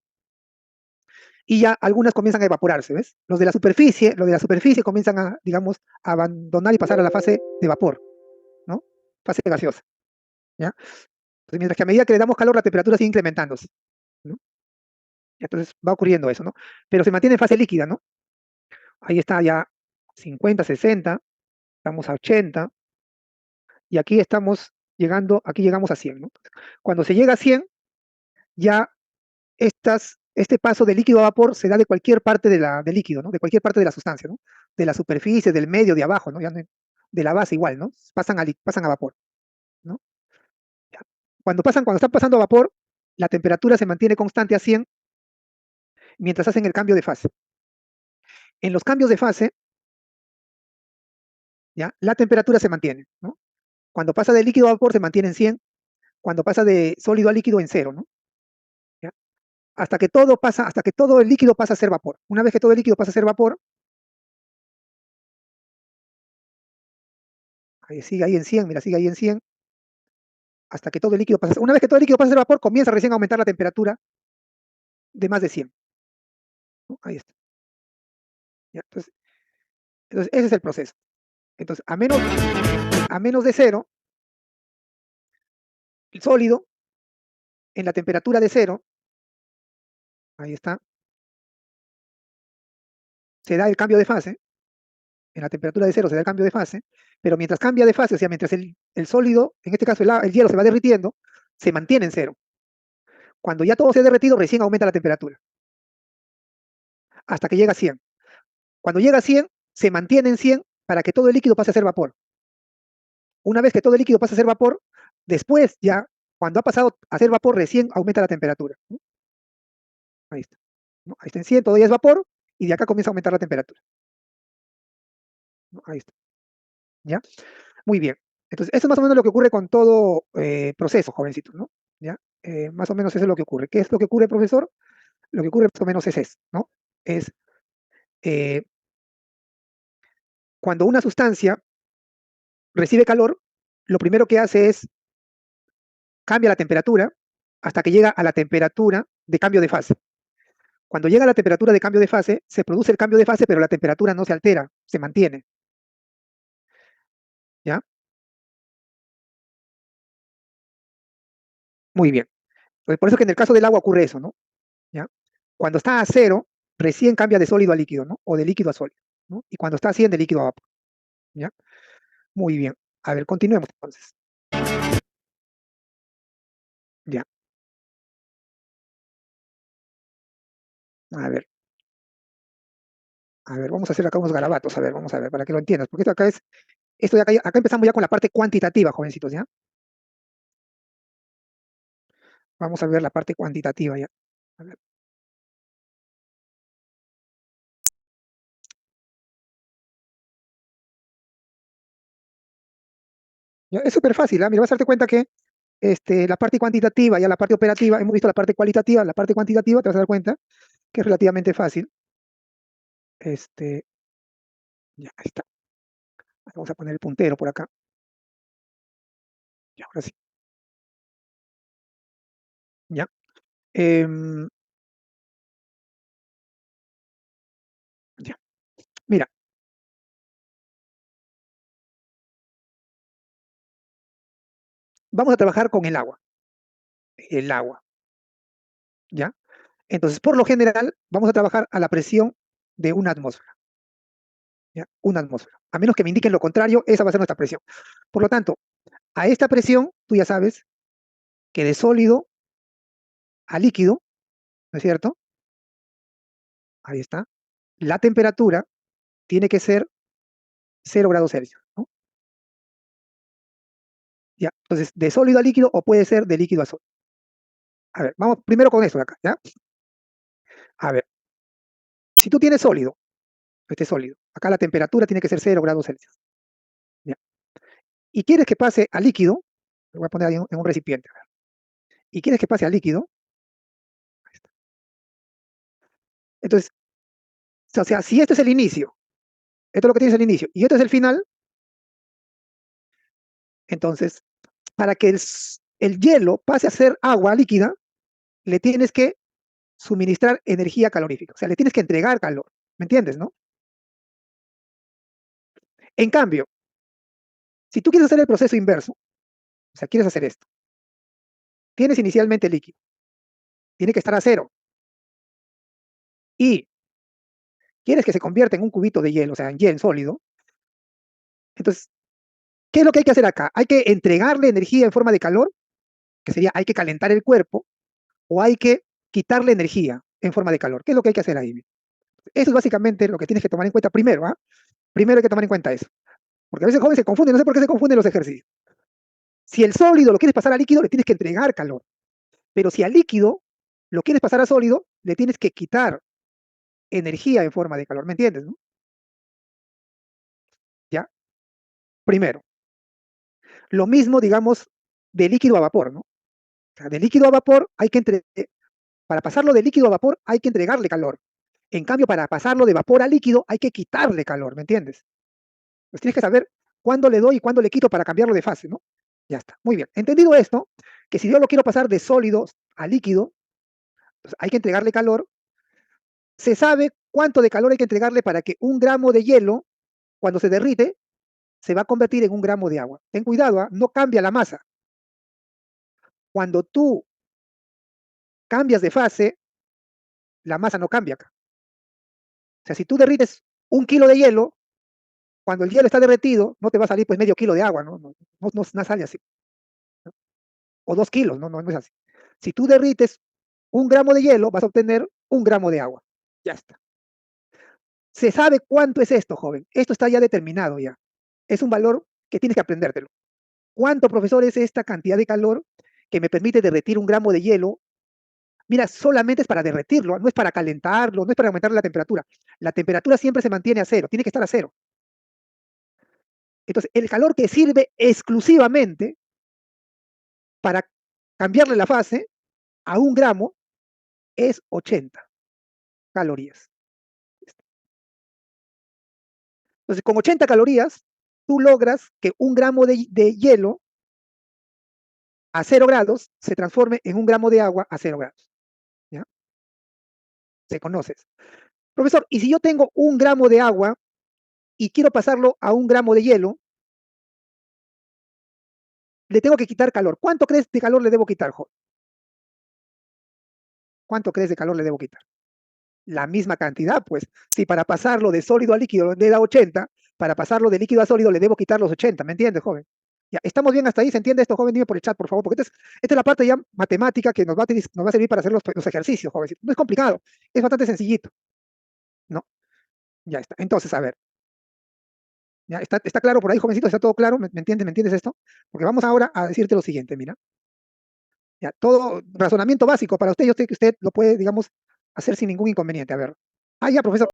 Y ya algunas comienzan a evaporarse, ¿ves? Los de la superficie comienzan a, digamos, a abandonar y pasar a la fase de vapor, ¿no? Fase gaseosa, ¿ya? Entonces, mientras que a medida que le damos calor, la temperatura sigue incrementándose, ¿no? Y entonces va ocurriendo eso, ¿no? Pero se mantiene en fase líquida, ¿no? Ahí está ya 50, 60, estamos a 80, y aquí llegamos a 100, ¿no? Cuando se llega a 100, ya este paso de líquido a vapor se da de cualquier parte del líquido, ¿no? De cualquier parte de la sustancia, ¿no? De la superficie, del medio, de abajo, ¿no? De la base igual, ¿no? Pasan a vapor, ¿no? Ya. Cuando están pasando a vapor, la temperatura se mantiene constante a 100 mientras hacen el cambio de fase. En los cambios de fase, ¿ya? La temperatura se mantiene, ¿no? Cuando pasa de líquido a vapor se mantiene en 100, cuando pasa de sólido a líquido en 0, ¿no? ¿Ya? Hasta que todo el líquido pasa a ser vapor. Una vez que todo el líquido pasa a ser vapor, ahí sigue ahí en 100, mira, sigue ahí en 100, hasta que todo el líquido pasa. Una vez que todo el líquido pasa a ser vapor, comienza recién a aumentar la temperatura de más de 100, ¿no? Ahí está. ¿Ya? Entonces, ese es el proceso. Entonces, a menos de 0, el sólido, en la temperatura de 0, ahí está, se da el cambio de fase. En la temperatura de 0 se da el cambio de fase, pero mientras cambia de fase, o sea, mientras el sólido, en este caso el hielo se va derritiendo, se mantiene en 0. Cuando ya todo se ha derretido, recién aumenta la temperatura, hasta que llega a 100. Cuando llega a 100, se mantiene en 100 para que todo el líquido pase a ser vapor. Una vez que todo el líquido pasa a ser vapor, después ya, cuando ha pasado a ser vapor, recién aumenta la temperatura, ¿no? Ahí está, ¿no? Ahí está en 100, todavía es vapor, y de acá comienza a aumentar la temperatura, ¿no? Ahí está, ¿ya? Muy bien. Entonces, esto es más o menos lo que ocurre con todo proceso, jovencitos, ¿no? ¿Ya? Más o menos eso es lo que ocurre. ¿Qué es lo que ocurre, profesor? Lo que ocurre más o menos es eso, ¿no? Es eh, cuando una sustancia recibe calor, lo primero que hace es cambia la temperatura hasta que llega a la temperatura de cambio de fase. Cuando llega a la temperatura de cambio de fase, se produce el cambio de fase, pero la temperatura no se altera, se mantiene, ¿ya? Muy bien. Pues por eso que en el caso del agua ocurre eso, ¿no? ¿Ya? Cuando está a 0, recién cambia de sólido a líquido, ¿no? O de líquido a sólido, ¿no? Y cuando está a 100, de líquido a vapor, ¿ya? Muy bien. A ver, continuemos entonces. Ya. A ver, vamos a hacer acá unos garabatos, a ver, vamos a ver, para que lo entiendas, porque acá empezamos ya con la parte cuantitativa, jovencitos, ¿ya? Vamos a ver la parte cuantitativa ya. A ver. Ya, es súper fácil, ¿ah? Mira, vas a darte cuenta que la parte cuantitativa y la parte operativa, hemos visto la parte cualitativa, la parte cuantitativa, te vas a dar cuenta que es relativamente fácil. Ya, ahí está. Vamos a poner el puntero por acá. Ya, ahora sí. Ya. Em, ya. Mira, vamos a trabajar con el agua. El agua, ¿ya? Entonces, por lo general, vamos a trabajar a la presión de una atmósfera, ¿ya? Una atmósfera. A menos que me indiquen lo contrario, esa va a ser nuestra presión. Por lo tanto, a esta presión, tú ya sabes que de sólido a líquido, ¿no es cierto? Ahí está. La temperatura tiene que ser 0 °C, ¿no? Ya. Entonces, de sólido a líquido o puede ser de líquido a sólido. A ver, vamos primero con esto de acá, ¿ya? A ver, si tú tienes sólido, sólido, acá la temperatura tiene que ser 0 °C, ¿ya? Y quieres que pase a líquido, lo voy a poner ahí en un recipiente, a ver, y quieres que pase a líquido, ahí está. Entonces, o sea, si este es el inicio, esto es lo que tienes el inicio, y esto es el final, entonces, para que el hielo pase a ser agua líquida, le tienes que suministrar energía calorífica, o sea, le tienes que entregar calor, ¿me entiendes, no? En cambio, si tú quieres hacer el proceso inverso, o sea, quieres hacer esto, tienes inicialmente líquido, tiene que estar a cero, y quieres que se convierta en un cubito de hielo, o sea, en hielo sólido, entonces, ¿qué es lo que hay que hacer acá? Hay que entregarle energía en forma de calor, que sería, hay que calentar el cuerpo, o hay que quitarle energía en forma de calor. ¿Qué es lo que hay que hacer ahí? Eso es básicamente lo que tienes que tomar en cuenta primero, ¿ah? Primero hay que tomar en cuenta eso. Porque a veces el joven se confunde, no sé por qué se confunden los ejercicios. Si el sólido lo quieres pasar a líquido, le tienes que entregar calor. Pero si al líquido lo quieres pasar a sólido, le tienes que quitar energía en forma de calor. ¿Me entiendes, no? ¿Ya? Primero. Lo mismo, digamos, de líquido a vapor, ¿no? O sea, de líquido a vapor para pasarlo de líquido a vapor hay que entregarle calor. En cambio, para pasarlo de vapor a líquido hay que quitarle calor, ¿me entiendes? Pues tienes que saber cuándo le doy y cuándo le quito para cambiarlo de fase, ¿no? Ya está, muy bien. Entendido esto, que si yo lo quiero pasar de sólidos a líquido, pues hay que entregarle calor. Se sabe cuánto de calor hay que entregarle para que 1 gramo de hielo, cuando se derrite, se va a convertir en 1 gramo de agua. Ten cuidado, ¿ah? No cambia la masa. Cuando tú cambias de fase, la masa no cambia acá. O sea, si tú derrites 1 kilo de hielo, cuando el hielo está derretido, no te va a salir pues medio kilo de agua, ¿no? No sale así. ¿No? O 2 kilos, no es así. Si tú derrites 1 gramo de hielo, vas a obtener 1 gramo de agua. Ya está. Se sabe cuánto es esto, joven. Esto está ya determinado ya. Es un valor que tienes que aprendértelo. ¿Cuánto, profesor, es esta cantidad de calor que me permite derretir 1 gramo de hielo? Mira, solamente es para derretirlo, no es para calentarlo, no es para aumentar la temperatura. La temperatura siempre se mantiene a cero, tiene que estar a cero. Entonces, el calor que sirve exclusivamente para cambiarle la fase a 1 gramo es 80 calorías. Entonces, con 80 calorías, tú logras que 1 gramo de hielo a 0 grados se transforme en 1 gramo de agua a 0 grados. ¿Ya? Se conoces. Profesor, ¿y si yo tengo 1 gramo de agua y quiero pasarlo a 1 gramo de hielo, le tengo que quitar calor? ¿Cuánto crees de calor le debo quitar, joven? ¿Cuánto crees de calor le debo quitar? La misma cantidad, pues. Si para pasarlo de sólido a líquido le da 80, para pasarlo de líquido a sólido le debo quitar los 80, ¿me entiendes, joven? Ya, ¿estamos bien hasta ahí? ¿Se entiende esto, joven? Dime por el chat, por favor, porque esta es la parte ya matemática que nos va a servir para hacer los ejercicios, joven. No es complicado, es bastante sencillito, ¿no? Ya está. Entonces, a ver, ¿ya está claro por ahí, jovencito? ¿Está todo claro? ¿Me entiendes esto? Porque vamos ahora a decirte lo siguiente, mira. Ya, todo razonamiento básico para usted, yo sé que usted lo puede, digamos, hacer sin ningún inconveniente. A ver. Ah, ya, profesor.